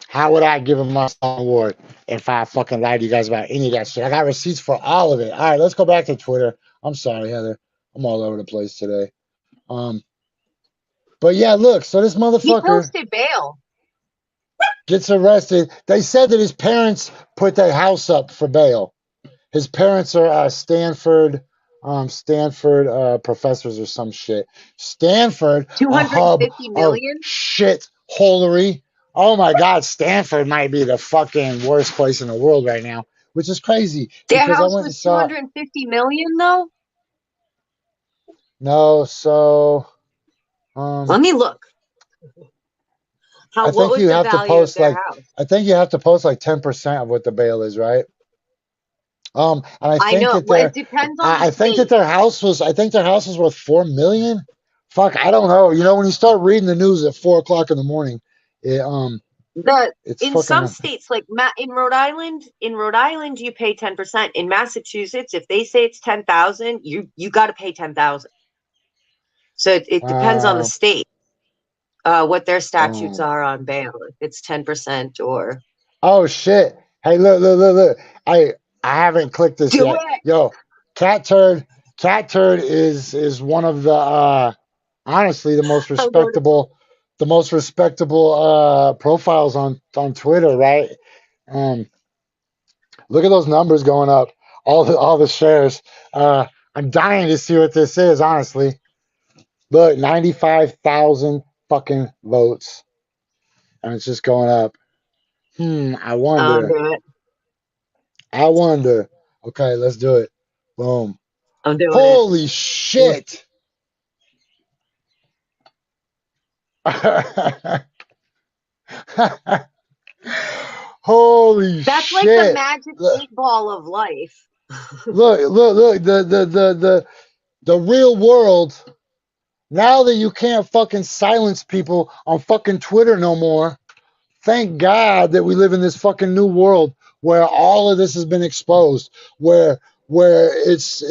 [SPEAKER 1] How would I give him my song award if I fucking lied to you guys about any of that shit? I got receipts for all of it. All right, let's go back to Twitter. I'm sorry, Heather. I'm all over the place today. Um, but yeah, look. So this
[SPEAKER 6] He
[SPEAKER 1] motherfucker
[SPEAKER 6] posted bail.
[SPEAKER 1] gets arrested. They said that his parents put their house up for bail. His parents are Stanford professors or some shit. Stanford, a hub
[SPEAKER 6] 250
[SPEAKER 1] of
[SPEAKER 6] million.
[SPEAKER 1] shit holery. Oh my God, Stanford might be the fucking worst place in the world right now, which is crazy
[SPEAKER 6] Their
[SPEAKER 1] because I
[SPEAKER 6] house
[SPEAKER 1] went and
[SPEAKER 6] was
[SPEAKER 1] saw.
[SPEAKER 6] 250 million though.
[SPEAKER 1] No, so
[SPEAKER 6] Let me look.
[SPEAKER 1] I
[SPEAKER 6] What
[SPEAKER 1] think
[SPEAKER 6] was
[SPEAKER 1] you
[SPEAKER 6] the
[SPEAKER 1] have to
[SPEAKER 6] value of
[SPEAKER 1] post
[SPEAKER 6] their
[SPEAKER 1] like
[SPEAKER 6] house?
[SPEAKER 1] I think you have to post like 10% of what the bail is, right? And I
[SPEAKER 6] I
[SPEAKER 1] think
[SPEAKER 6] know.
[SPEAKER 1] that
[SPEAKER 6] Well, it depends on the
[SPEAKER 1] I think that
[SPEAKER 6] state.
[SPEAKER 1] I think their house was worth 4 million. Fuck, I don't know. You know, when you start reading the news at 4 o'clock in the morning, it
[SPEAKER 6] The
[SPEAKER 1] it's
[SPEAKER 6] in some
[SPEAKER 1] fucking
[SPEAKER 6] states, like in Rhode Island, you pay 10%. In Massachusetts, if they say it's 10,000, you got to pay 10,000. So it depends on the
[SPEAKER 1] uh
[SPEAKER 6] state, what their statutes
[SPEAKER 1] boom.
[SPEAKER 6] are on bail. If it's 10% or
[SPEAKER 1] Oh shit. Hey, look. I haven't clicked this
[SPEAKER 6] do
[SPEAKER 1] yet.
[SPEAKER 6] it.
[SPEAKER 1] Yo, cat turd is one of the honestly
[SPEAKER 6] I'll go to
[SPEAKER 1] the most respectable profiles on Twitter, right? Um Look at those numbers going up. All the shares. I'm dying to see what this is, honestly. Look, 95,000 fucking votes. And it's just going up. I wonder.
[SPEAKER 6] do it.
[SPEAKER 1] I wonder. Okay, let's do it. Boom.
[SPEAKER 6] I'm doing it.
[SPEAKER 1] Holy shit. Holy
[SPEAKER 6] That's like the
[SPEAKER 1] shit.
[SPEAKER 6] magic
[SPEAKER 1] Look,
[SPEAKER 6] 8 ball of life.
[SPEAKER 1] look. The real world. Now that you can't fucking silence people on fucking Twitter no more, thank God that we live in this fucking new world where all of this has been exposed, where it's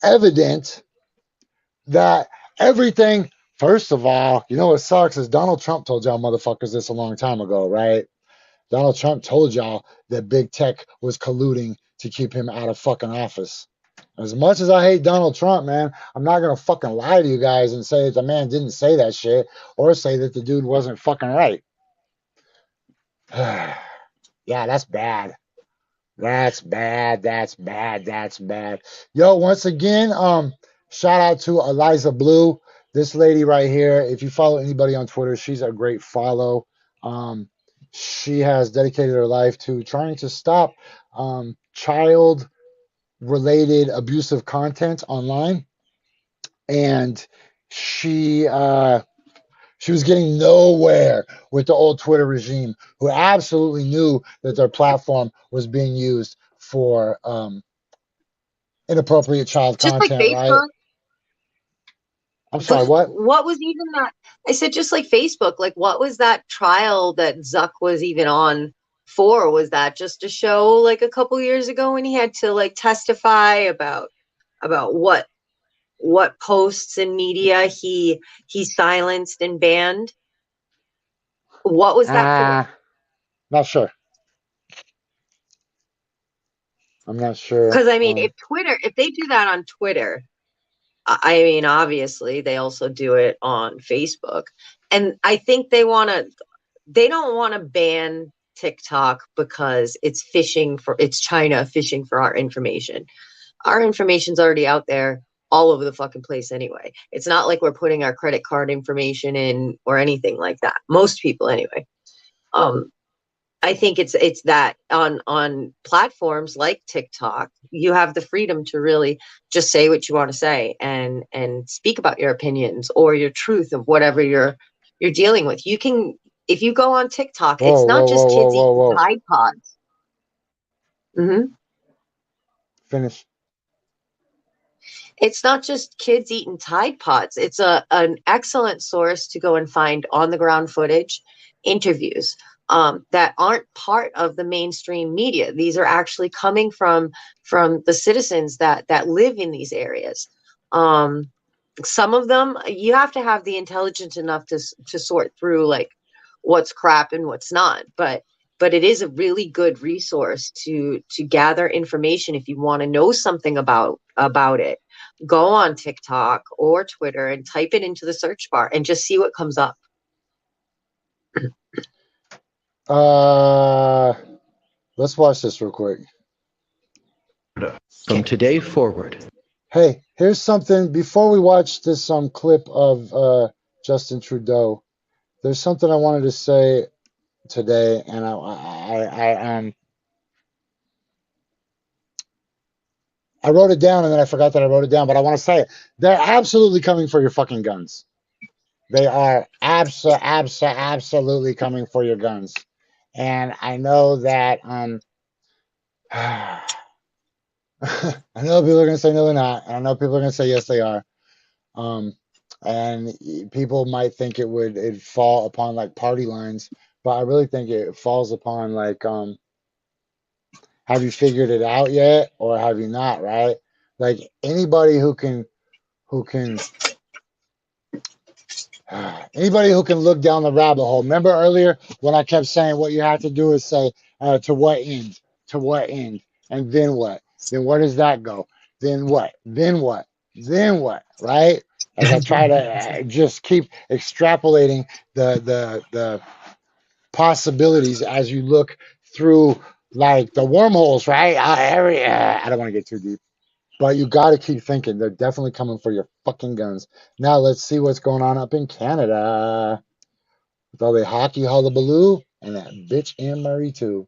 [SPEAKER 1] evident that everything. First of all, you know what sucks is Donald Trump told y'all motherfuckers this a long time ago, right? Donald Trump told y'all that big tech was colluding to keep him out of fucking office. As much as I hate Donald Trump, man, I'm not gonna fucking lie to you guys and say that the man didn't say that shit or say that the dude wasn't fucking right. Yeah, that's bad. That's bad. That's bad. That's bad. Yo, once again, shout out to Eliza Blue. This lady right here. If you follow anybody on Twitter, she's a great follow. Um, she has dedicated her life to trying to stop child related abusive content online. And she was getting nowhere with the old Twitter regime, who absolutely knew that their platform was being used for inappropriate child
[SPEAKER 6] Just like
[SPEAKER 1] content, right?
[SPEAKER 6] Facebook.
[SPEAKER 1] I'm sorry, what?
[SPEAKER 6] What was even that? I said just like Facebook. Like, what was that trial that Zuck was even on for? Was that just a show like a couple years ago when he had to like testify about what posts and media he silenced and banned? What was that for?
[SPEAKER 1] Not sure. I'm not sure.
[SPEAKER 6] Because I mean, if they do that on Twitter, I mean, obviously they also do it on Facebook. and I think they don't want to ban TikTok because it's China fishing for our information. Our information's already out there all over the fucking place anyway. It's not like we're putting our credit card information in or anything like that. Most people anyway. I think it's that on platforms like TikTok, you have the freedom to really just say what you want to say and speak about your opinions or your truth of whatever you're dealing with. You can, if you go on TikTok, it's not just kids eating Tide Pods.
[SPEAKER 1] Finish.
[SPEAKER 6] It's not just kids eating Tide Pods. It's an excellent source to go and find on the ground footage, interviews that aren't part of the mainstream media. These are actually coming from the citizens that live in these areas. Some of them, you have to have the intelligence enough to sort through like what's crap and what's not. But it is a really good resource to gather information if you want to know something about it. Go on TikTok or Twitter and type it into the search bar and just see what comes up.
[SPEAKER 1] Let's watch this real quick.
[SPEAKER 7] From today forward.
[SPEAKER 1] Hey, here's something before we watch this clip of Justin Trudeau. There's something I wanted to say today, and I wrote it down and then I forgot that I wrote it down, but I want to say it. They're absolutely coming for your fucking guns. They are absolutely coming for your guns. And I know that I know people are going to say no, they're not. And I know people are going to say yes, they are. And people might think it'd fall upon like party lines, but I really think it falls upon like have you figured it out yet or have you not, right? Like anybody who can look down the rabbit hole. Remember earlier when I kept saying what you have to do is say to what end, and then what? Then where does that go? Then what? Then what? Then what? Right? As I try to just keep extrapolating the possibilities as you look through like the wormholes, right? I don't want to get too deep, but you got to keep thinking. They're definitely coming for your fucking guns. Now let's see what's going on up in Canada with all the hockey hullabaloo and that bitch Anne Murray too.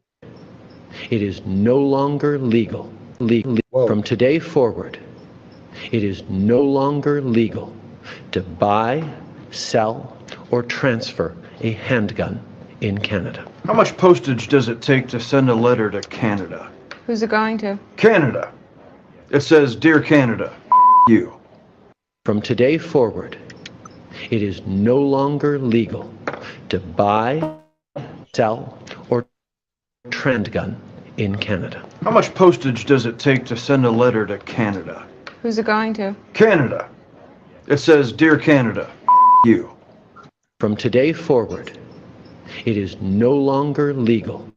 [SPEAKER 7] It is no longer legal. From today forward, it is no longer legal to buy, sell, or transfer a handgun in Canada.
[SPEAKER 8] How much postage does it take to send a letter to Canada?
[SPEAKER 9] Who's it going to?
[SPEAKER 8] Canada. It says, Dear Canada, you.
[SPEAKER 7] From today forward, it is no longer legal to buy, sell, or handgun in Canada.
[SPEAKER 8] How much postage does it take to send a letter to Canada?
[SPEAKER 9] Who's it going to?
[SPEAKER 8] Canada. It says, Dear Canada, you.
[SPEAKER 7] From today forward, it is no longer legal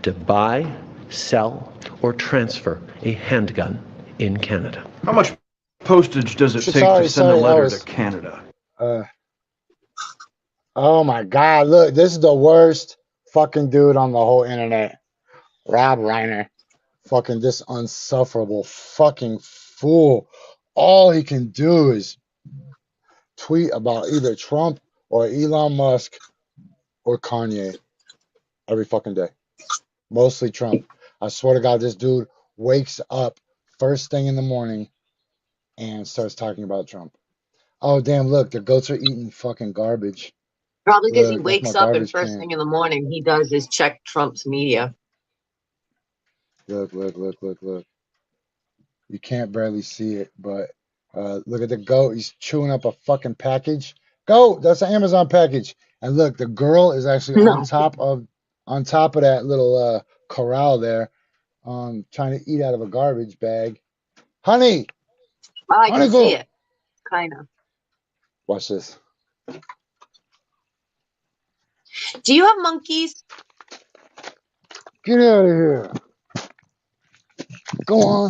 [SPEAKER 7] to buy, sell, or transfer a handgun in Canada.
[SPEAKER 8] How much postage does it take to send a letter to Canada?
[SPEAKER 1] Oh my God, look, this is the worst fucking dude on the whole internet. Rob Reiner. Fucking this unsufferable fucking fool. All he can do is tweet about either Trump or Elon Musk or Kanye every fucking day. Mostly Trump. I swear to God, this dude wakes up first thing in the morning and starts talking about Trump. Oh, damn, look, the goats are eating fucking garbage.
[SPEAKER 6] Probably because he wakes up and first thing in the morning he does is check Trump's media.
[SPEAKER 1] Look. You can't barely see it, but look at the goat. He's chewing up a fucking package. Goat, that's an Amazon package. And look, the girl is actually on top of that little corral there, trying to eat out of a garbage bag. Honey!
[SPEAKER 6] Well, I can see it, kind of.
[SPEAKER 1] Watch this.
[SPEAKER 6] Do you have monkeys?
[SPEAKER 1] Get out of here. Go on.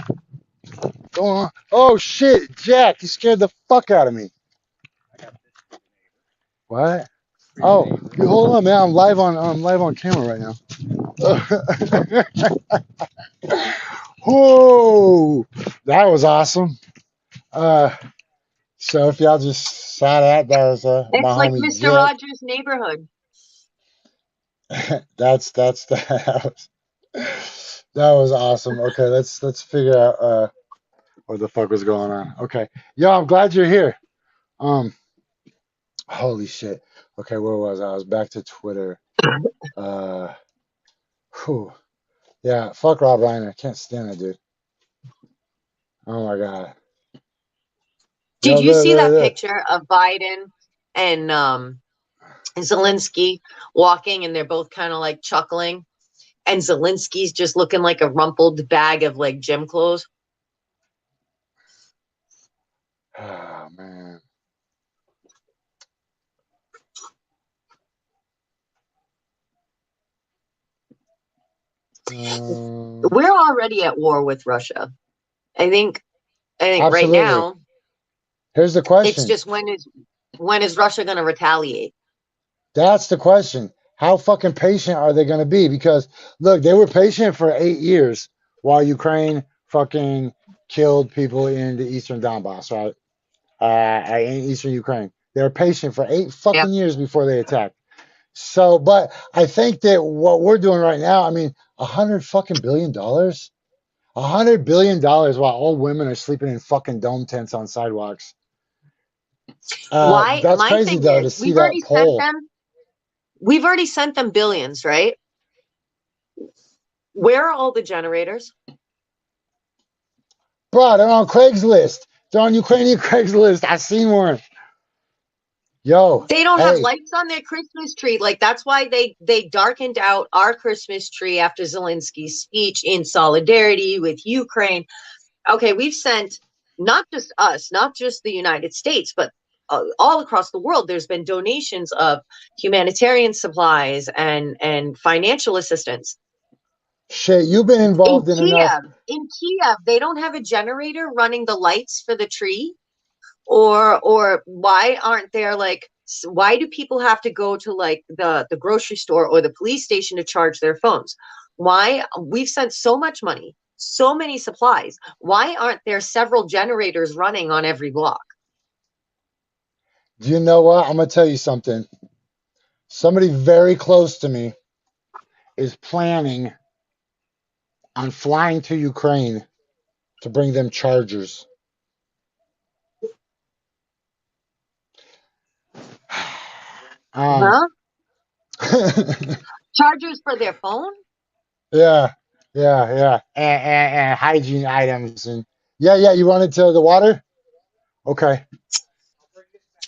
[SPEAKER 1] Oh, shit, Jack, you scared the fuck out of me. What? Oh, you hold on, man. I'm live on camera right now. Whoa, that was awesome. So if y'all just saw that, that was my
[SPEAKER 6] It's like
[SPEAKER 1] homie
[SPEAKER 6] Mr.
[SPEAKER 1] Jet.
[SPEAKER 6] Rogers' Neighborhood.
[SPEAKER 1] That was awesome. Okay, let's figure out what the fuck was going on. Okay, yo, I'm glad you're here. Holy shit. Okay, where was I? I was back to Twitter. Whew. Yeah, fuck Rob Reiner. Can't stand that dude. Oh my god.
[SPEAKER 6] Did
[SPEAKER 1] Yo,
[SPEAKER 6] you see that
[SPEAKER 1] look.
[SPEAKER 6] picture of Biden and Zelensky walking, and they're both kind of like chuckling, and Zelensky's just looking like a rumpled bag of like gym clothes?
[SPEAKER 1] Oh man.
[SPEAKER 6] We're already at war with Russia. I think right
[SPEAKER 1] Absolutely.
[SPEAKER 6] now
[SPEAKER 1] Here's the
[SPEAKER 6] it's
[SPEAKER 1] question.
[SPEAKER 6] just when is Russia going to retaliate?
[SPEAKER 1] That's the question. How fucking patient are they going to be? Because look, they were patient for 8 years while Ukraine fucking killed people in the eastern Donbass, right? In eastern Ukraine. They were patient for 8 fucking years before they attacked. So, but I think that what we're doing right now, I mean, $100 billion, $100 billion while old women are sleeping in fucking dome tents on sidewalks.
[SPEAKER 6] Why?
[SPEAKER 1] That's
[SPEAKER 6] My
[SPEAKER 1] crazy
[SPEAKER 6] thing
[SPEAKER 1] though to
[SPEAKER 6] is,
[SPEAKER 1] see that poll.
[SPEAKER 6] we've already sent them billions, right? Where are all the generators?
[SPEAKER 1] Bro, they're on Craigslist. They're on Ukrainian Craigslist. I seen one. Yo,
[SPEAKER 6] They don't have
[SPEAKER 1] hey,
[SPEAKER 6] lights on their Christmas tree. Like, that's why they darkened out our Christmas tree after Zelensky's speech in solidarity with Ukraine. Okay, we've sent, not just us, not just the United States, but all across the world. There's been donations of humanitarian supplies and financial assistance.
[SPEAKER 1] shit, you've been involved in enough.
[SPEAKER 6] In Kiev, they don't have a generator running the lights for the tree. Or why aren't there like, why do people have to go to like the grocery store or the police station to charge their phones? Why? We've sent so much money, so many supplies. Why aren't there several generators running on every block?
[SPEAKER 1] Do you know what? I'm going to tell you something. Somebody very close to me is planning on flying to Ukraine to bring them chargers.
[SPEAKER 6] Huh? Chargers for their phone?
[SPEAKER 1] Yeah, and hygiene items and yeah. You run into the water? Okay.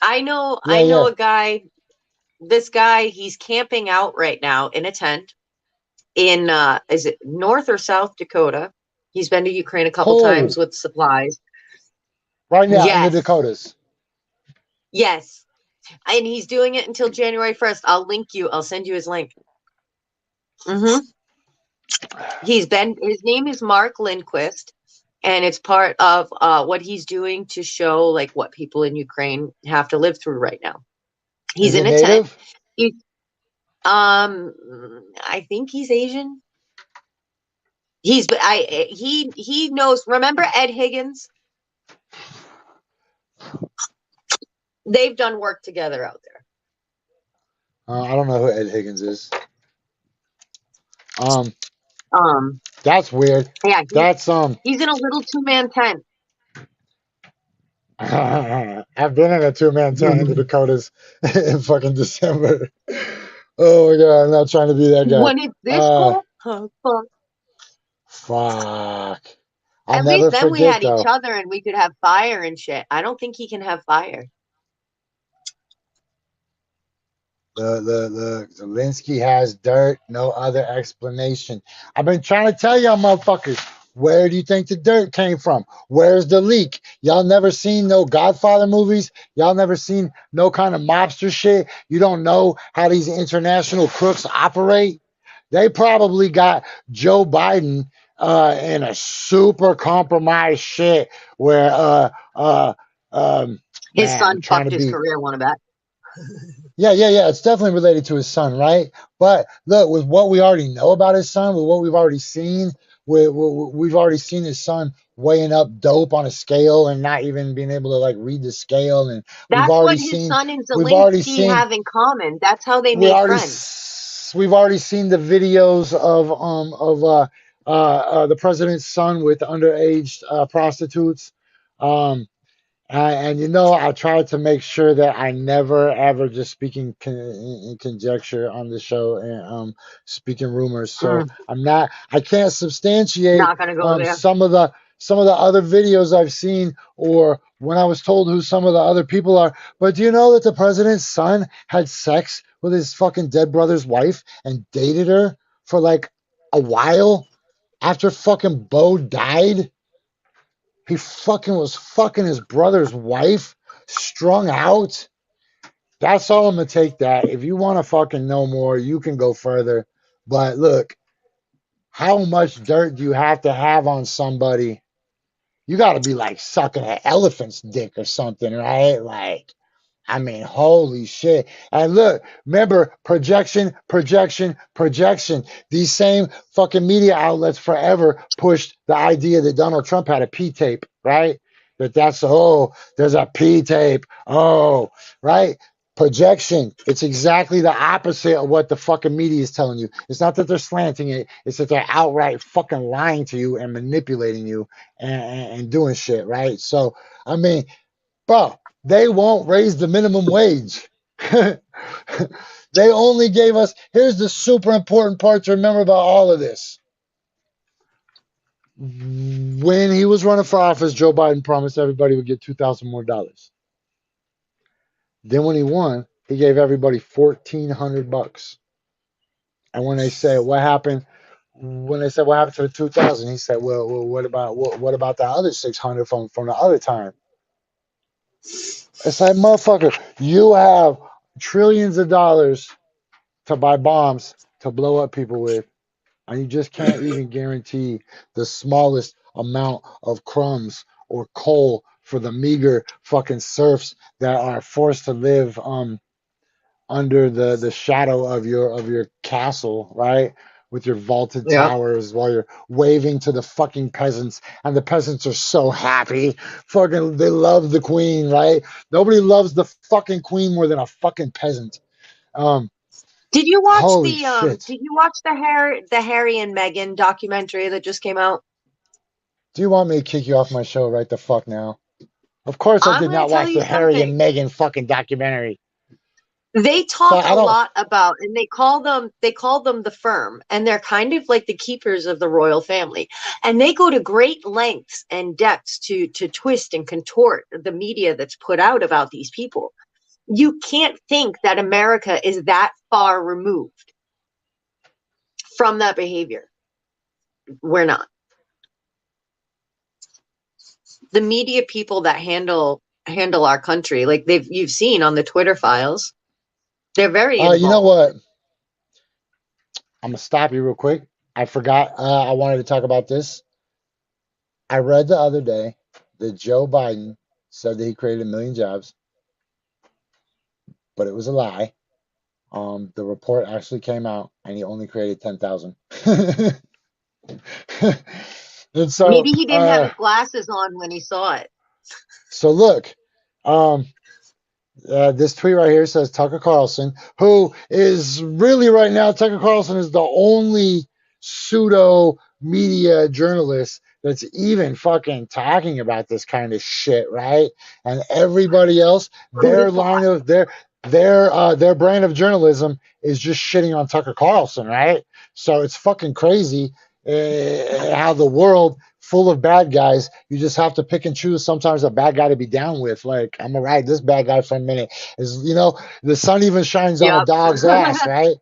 [SPEAKER 6] I know
[SPEAKER 1] Yeah.
[SPEAKER 6] a guy. This guy, he's camping out right now in a tent in is it North or South Dakota? He's been to Ukraine a couple times with supplies.
[SPEAKER 1] Right now in the
[SPEAKER 6] Yes.
[SPEAKER 1] Dakotas.
[SPEAKER 6] Yes. And he's doing it until January 1st. I'll link you. I'll send you his link. His name is Mark Lindquist, and it's part of what he's doing to show like what people in Ukraine have to live through right now. He's in a tent. I think he's Asian. He knows. Remember Ed Higgins? They've done work together out there.
[SPEAKER 1] I don't know who Ed Higgins is. That's weird.
[SPEAKER 6] Yeah,
[SPEAKER 1] that's
[SPEAKER 6] he's in a little 2-man tent.
[SPEAKER 1] I've been in a 2-man tent in the Dakotas in fucking December. Oh my god, I'm not trying to be that guy.
[SPEAKER 6] When it's this cold, fuck.
[SPEAKER 1] Fuck.
[SPEAKER 6] At least then we had each other and we could have fire and shit. I don't think he can have fire.
[SPEAKER 1] The Zelensky has dirt, no other explanation. I've been trying to tell y'all motherfuckers, where do you think the dirt came from? Where's the leak? Y'all never seen no Godfather movies? Y'all never seen no kind of mobster shit? You don't know how these international crooks operate? They probably got Joe Biden in a super compromised shit where
[SPEAKER 6] his son fucked his career, wanna bet?
[SPEAKER 1] Yeah, yeah, yeah. It's definitely related to his son, right? But look, with what we already know about his son, with what we've already seen, we've already seen his son weighing up dope on a scale and not even being able to like read the scale, and
[SPEAKER 6] That's what his son and
[SPEAKER 1] we've already
[SPEAKER 6] Zelensky
[SPEAKER 1] seen
[SPEAKER 6] have in common. That's how they
[SPEAKER 1] we
[SPEAKER 6] made
[SPEAKER 1] already
[SPEAKER 6] friends.
[SPEAKER 1] we've already seen the videos of the president's son with underage prostitutes. Um, and you know, I try to make sure that I never ever just speak in conjecture on the show and speaking rumors. So I can't substantiate
[SPEAKER 6] Not gonna go there.
[SPEAKER 1] some of the other videos I've seen or when I was told who some of the other people are. But do you know that the president's son had sex with his fucking dead brother's wife and dated her for like a while after fucking Bo died? He fucking was fucking his brother's wife, strung out. That's all I'm gonna take that. If you want to fucking know more, you can go further. But look, how much dirt do you have to have on somebody? You got to be like sucking an elephant's dick or something, right? Like, I mean, holy shit. And look, remember, projection, projection, projection. These same fucking media outlets forever pushed the idea that Donald Trump had a P tape, right? Oh, there's a P tape. Oh, right? Projection. It's exactly the opposite of what the fucking media is telling you. It's not that they're slanting it, it's that they're outright fucking lying to you and manipulating you and doing shit, right? So, I mean, bro, they won't raise the minimum wage. They only gave us, here's the super important part to remember about all of this. When he was running for office, Joe Biden promised everybody would get $2,000 more. Then when he won, he gave everybody $1,400. And when they say what happened, when they said what happened to the 2,000, he said, well, what about the other 600 from the other time? It's like, motherfucker, you have trillions of dollars to buy bombs to blow up people with, and you just can't even guarantee the smallest amount of crumbs or coal for the meager fucking serfs that are forced to live under the shadow of your castle, right? With your vaulted
[SPEAKER 6] Yeah.
[SPEAKER 1] towers while you're waving to the fucking peasants, and the peasants are so happy. Fucking, they love the queen, right? Nobody loves the fucking queen more than a fucking peasant.
[SPEAKER 6] Did you watch
[SPEAKER 1] Holy
[SPEAKER 6] the
[SPEAKER 1] shit.
[SPEAKER 6] did you watch the Harry and Meghan documentary that just came out?
[SPEAKER 1] Do you want me to kick you off my show right the fuck now? Of course I
[SPEAKER 6] I'm
[SPEAKER 1] did
[SPEAKER 6] going
[SPEAKER 1] not
[SPEAKER 6] to tell
[SPEAKER 1] watch
[SPEAKER 6] you
[SPEAKER 1] the Harry and
[SPEAKER 6] something.
[SPEAKER 1] Meghan fucking documentary.
[SPEAKER 6] They
[SPEAKER 1] So
[SPEAKER 6] talk
[SPEAKER 1] I
[SPEAKER 6] a
[SPEAKER 1] don't.
[SPEAKER 6] lot about, and they call them the firm, and they're kind of like the keepers of the royal family. And they go to great lengths and depths to twist and contort the media that's put out about these people. You can't think that America is that far removed from that behavior. We're not. The media people that handle our country, like you've seen on the Twitter files, they're very involved.
[SPEAKER 1] You know what? I'm gonna stop you real quick. I forgot. I wanted to talk about this. I read the other day that Joe Biden said that he created 1 million jobs, but it was a lie. The report actually came out, and he only created 10,000. And so,
[SPEAKER 6] Maybe he didn't have his glasses on when he saw it.
[SPEAKER 1] so look, um, this tweet right here says Tucker Carlson, who is really right now, Tucker Carlson is the only pseudo media journalist that's even fucking talking about this kind of shit, right? And everybody else, their line of their brand of journalism is just shitting on Tucker Carlson, right? So it's fucking crazy how the world full of bad guys, you just have to pick and choose sometimes a bad guy to be down with. Like, I'm gonna ride this bad guy for a minute. Is, you know, the sun even shines on a dog's ass, right?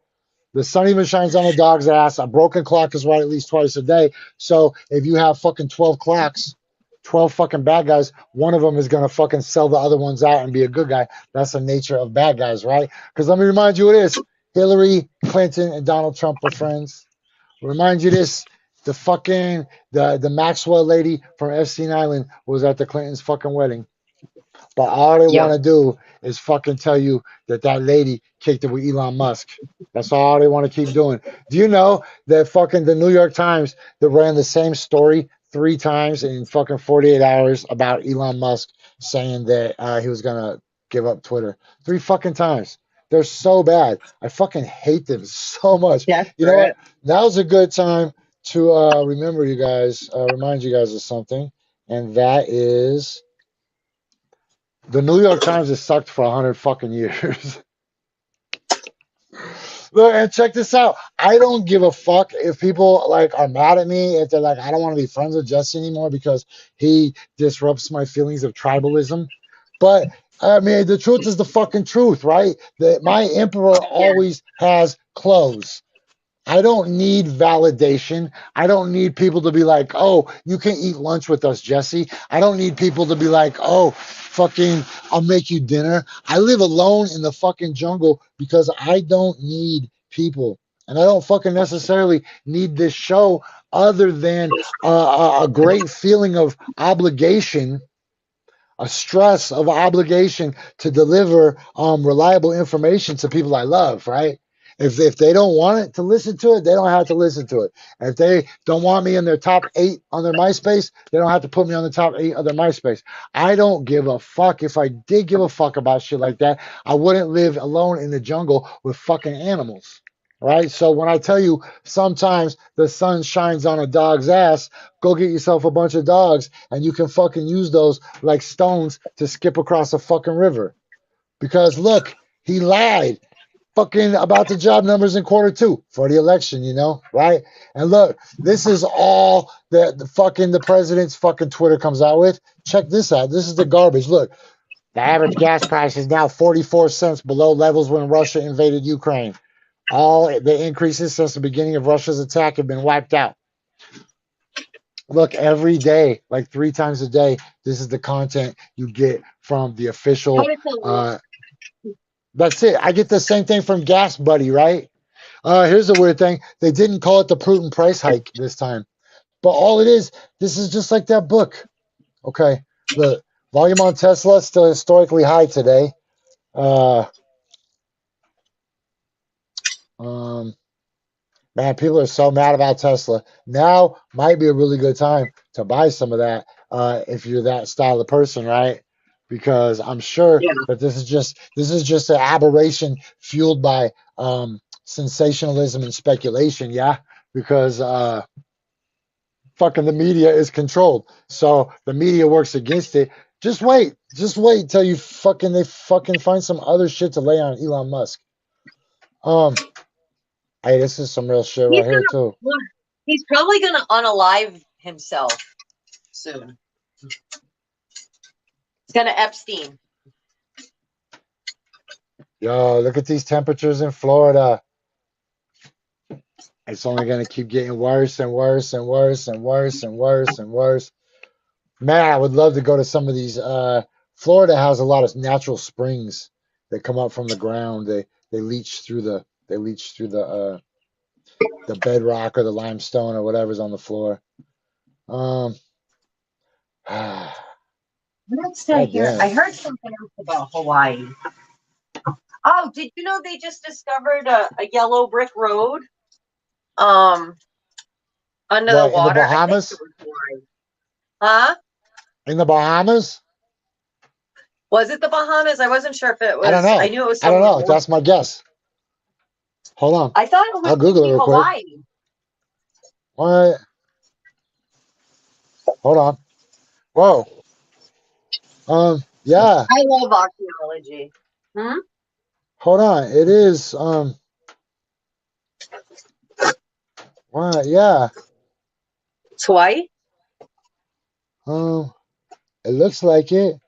[SPEAKER 1] The sun even shines on a dog's ass. A broken clock is right at least twice a day. So if you have fucking 12 clocks, 12 fucking bad guys, one of them is gonna fucking sell the other ones out and be a good guy. That's the nature of bad guys, right? Because let me remind you of this: Hillary Clinton and Donald Trump were friends. Remind you this: the Maxwell lady from Epstein Island was at the Clintons' fucking wedding. But all they
[SPEAKER 6] Yep.
[SPEAKER 1] want to do is fucking tell you that that lady kicked it with Elon Musk. That's all they want to keep doing. Do you know that fucking the New York Times that ran the same story 3 times in fucking 48 hours about Elon Musk saying that he was gonna give up Twitter 3 fucking times. They're so bad. I fucking hate them so much. You know what?
[SPEAKER 6] Desperate.
[SPEAKER 1] Now's a good time to remember you guys, remind you guys of something, and that is the New York Times has sucked for 100 fucking years. Look, and check this out. I don't give a fuck if people like are mad at me, if they're like, I don't want to be friends with Jesse anymore because he disrupts my feelings of tribalism. But I mean, the truth is the fucking truth, right? That my emperor always has clothes. I don't need validation. I don't need people to be like, oh, you can eat lunch with us, Jesse. I don't need people to be like, oh, fucking, I'll make you dinner. I live alone in the fucking jungle because I don't need people. And I don't fucking necessarily need this show other than a great feeling of obligation, a stress of obligation to deliver reliable information to people I love, right? If they don't want it to listen to it, they don't have to listen to it. And if they don't want me in their top 8 on their MySpace, they don't have to put me on the top 8 of their MySpace. I don't give a fuck. If I did give a fuck about shit like that, I wouldn't live alone in the jungle with fucking animals. Right? So when I tell you sometimes the sun shines on a dog's ass, go get yourself a bunch of dogs and you can fucking use those like stones to skip across a fucking river. Because look, he lied fucking about the job numbers in Q2 for the election, you know, right? And look, this is all that the president's fucking Twitter comes out with. Check this out. This is the garbage. Look, the average gas price is now 44 cents below levels when Russia invaded Ukraine. All the increases since the beginning of Russia's attack have been wiped out. Look, every day, like 3 times a day, this is the content you get from the official. That's it. I get the same thing from Gas Buddy, right? Here's the weird thing. They didn't call it the prudent price hike this time. But all it is, this is just like that book. Okay, look, volume on Tesla still historically high today. Man, people are so mad about Tesla. Now might be a really good time to buy some of that if you're that style of person, right? Because I'm sure that this is just an aberration fueled by sensationalism and speculation, yeah? Because fucking the media is controlled. So the media works against it. Just wait till they fucking find some other shit to lay on Elon Musk. Hey, this is some real shit right here too.
[SPEAKER 6] He's probably gonna unalive himself soon. He's gonna Epstein.
[SPEAKER 1] Yo, look at these temperatures in Florida. It's only gonna keep getting worse and worse and worse and worse and worse and worse. Man, I would love to go to some of these. Florida has a lot of natural springs that come up from the ground. They leach through the bedrock or the limestone or whatever's on the floor.
[SPEAKER 6] Let's stay here. I heard something else about Hawaii. Oh, did you know they just discovered a yellow brick road? Under the water.
[SPEAKER 1] In the Bahamas?
[SPEAKER 6] Huh?
[SPEAKER 1] In the Bahamas?
[SPEAKER 6] Was it the Bahamas? I wasn't sure if it was.
[SPEAKER 1] I don't know.
[SPEAKER 6] I knew it was.
[SPEAKER 1] I don't know. That's my guess. Hold on.
[SPEAKER 6] I thought it was.
[SPEAKER 1] I'll Google it real
[SPEAKER 6] Hawaii.
[SPEAKER 1] quick. What? Hold on. Whoa. Yeah.
[SPEAKER 6] I love archaeology.
[SPEAKER 1] Hold on. It is. What? Yeah.
[SPEAKER 6] It's Hawaii.
[SPEAKER 1] It looks like it.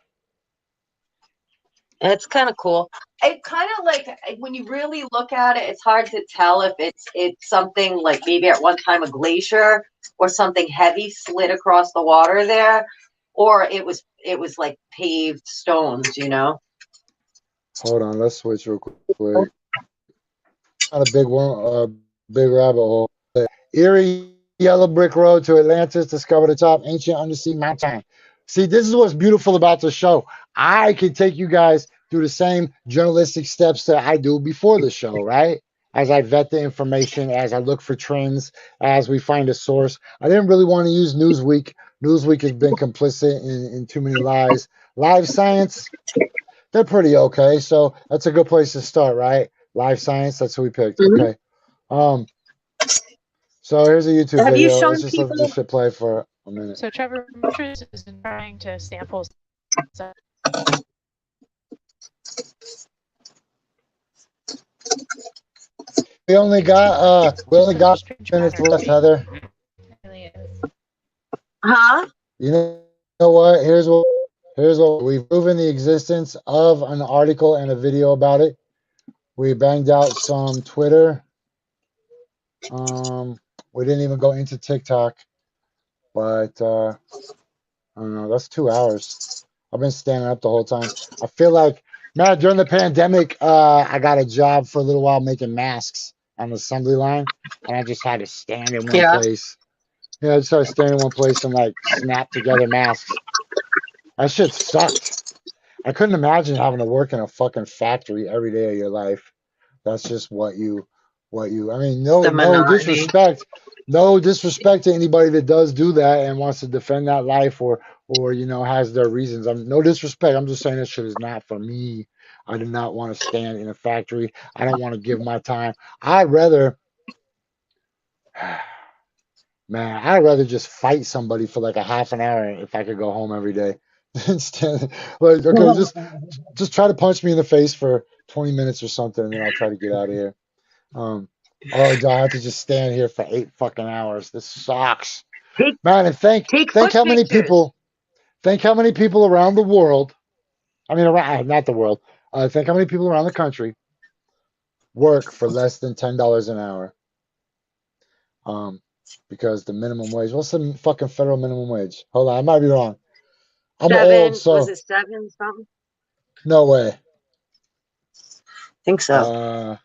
[SPEAKER 6] It's kind of cool. It kind of like when you really look at it, it's hard to tell if it's something like maybe at one time a glacier or something heavy slid across the water there, or it was like paved stones, you know.
[SPEAKER 1] Hold on, let's switch real quick. Not a big one, big rabbit hole. The Erie yellow brick road to Atlantis discovered atop ancient undersea mountain. See, this is what's beautiful about the show. I can take you guys through the same journalistic steps that I do before the show, right? As I vet the information, as I look for trends, as we find a source. I didn't really want to use Newsweek. Newsweek has been complicit in too many lies. Live Science, they're pretty okay. So that's a good place to start, right? Live Science, that's what we picked.
[SPEAKER 6] Mhm.
[SPEAKER 1] Okay. So here's a YouTube
[SPEAKER 6] Have you
[SPEAKER 1] video.
[SPEAKER 6] shown
[SPEAKER 1] Let's just let
[SPEAKER 6] people?
[SPEAKER 1] this shit play for a minute.
[SPEAKER 10] So Trevor, my interest is in trying to sample.
[SPEAKER 1] We only got minutes left, Heather.
[SPEAKER 6] Huh?
[SPEAKER 1] You know what? Here's what we've proven the existence of an article and a video about it. We banged out some Twitter. We didn't even go into TikTok, but I don't know. That's 2 hours. I've been standing up the whole time. I feel like, man, during the pandemic, I got a job for a little while making masks on the assembly line, and I just had to stand in one place. Yeah, I just had to stand in one place and like snap together masks. That shit sucked. I couldn't imagine having to work in a fucking factory every day of your life. That's just what you. I mean, no disrespect, no disrespect to anybody that does do that and wants to defend that life or you know has their reasons. No disrespect. I'm just saying this shit is not for me. I do not want to stand in a factory. I don't want to give my time. I'd rather just fight somebody for like a half an hour if I could go home every day. Instead, like, okay, just try to punch me in the face for 20 minutes or something, and then I'll try to get out of here. Do I have to just stand here for 8 fucking hours? This sucks, man. And think how many people around the world. I mean, not the world. Think how many people around the country work for less than $10 an hour. Because the minimum wage. What's the fucking federal minimum wage? Hold on, I might be wrong. I'm old, so
[SPEAKER 6] Was it 7 something?
[SPEAKER 1] No way.
[SPEAKER 6] Think so.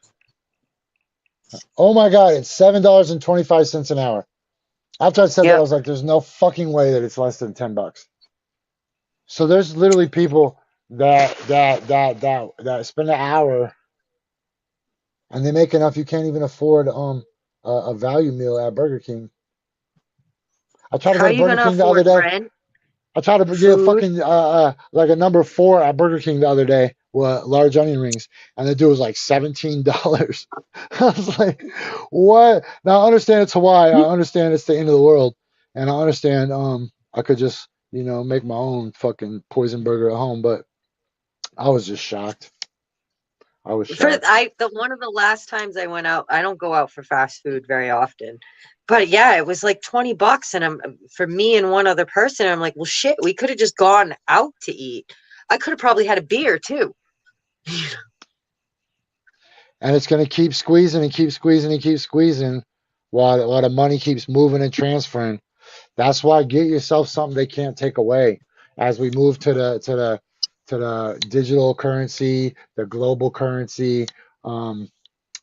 [SPEAKER 1] Oh my God, it's $7.25 an hour. After I said that, I was like, "There's no fucking way that it's less than $10." So there's literally people that spend an hour, and they make enough you can't even afford a value meal at Burger King. I tried to go to Burger King the other day.
[SPEAKER 6] Rent?
[SPEAKER 1] I tried to get a fucking like a number 4 at Burger King the other day with large onion rings, and the dude was like $17. I was like, what? Now I understand it's Hawaii. I understand it's the end of the world, and I understand I could just make my own fucking poison burger at home, but I was just shocked. I was shocked.
[SPEAKER 6] One of the last times I went out, I don't go out for fast food very often. But yeah, it was like $20, and for me and one other person. I'm like, well, shit, we could have just gone out to eat. I could have probably had a beer too.
[SPEAKER 1] And it's gonna keep squeezing and keep squeezing and keep squeezing, while the money keeps moving and transferring. That's why get yourself something they can't take away. As we move to the digital currency, the global currency, the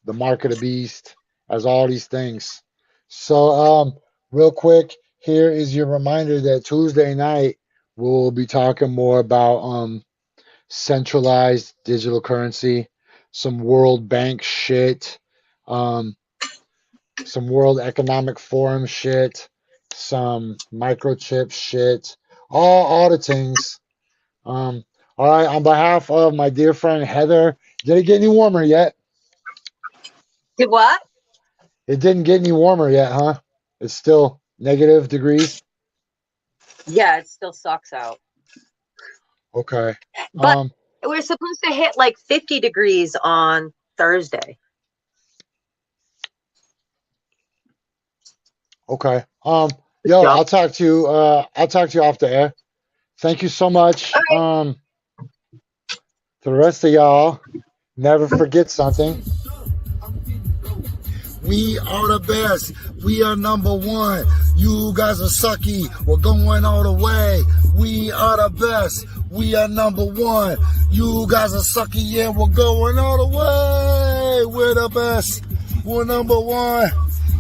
[SPEAKER 1] mark of the beast, as all these things. So, real quick, here is your reminder that Tuesday night we'll be talking more about centralized digital currency, some World Bank shit, some World Economic Forum shit, some microchip shit, all the things. All right, on behalf of my dear friend Heather, did it get any warmer yet?
[SPEAKER 6] Did what?
[SPEAKER 1] It didn't get any warmer yet, huh? It's still negative degrees?
[SPEAKER 6] Yeah, it still sucks out.
[SPEAKER 1] Okay.
[SPEAKER 6] But we're supposed to hit like 50 degrees on Thursday.
[SPEAKER 1] Okay. Yo, I'll talk to you off the air. Thank you so much. To the rest of y'all, never forget something.
[SPEAKER 11] We are the best. We are number 1. You guys are sucky. We're going all the way. We are the best. We are number 1. You guys are sucky. Yeah, we're going all the way. We're the best. We're number 1.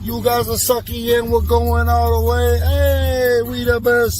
[SPEAKER 11] You guys are sucky and we're going all the way. Hey, we the best.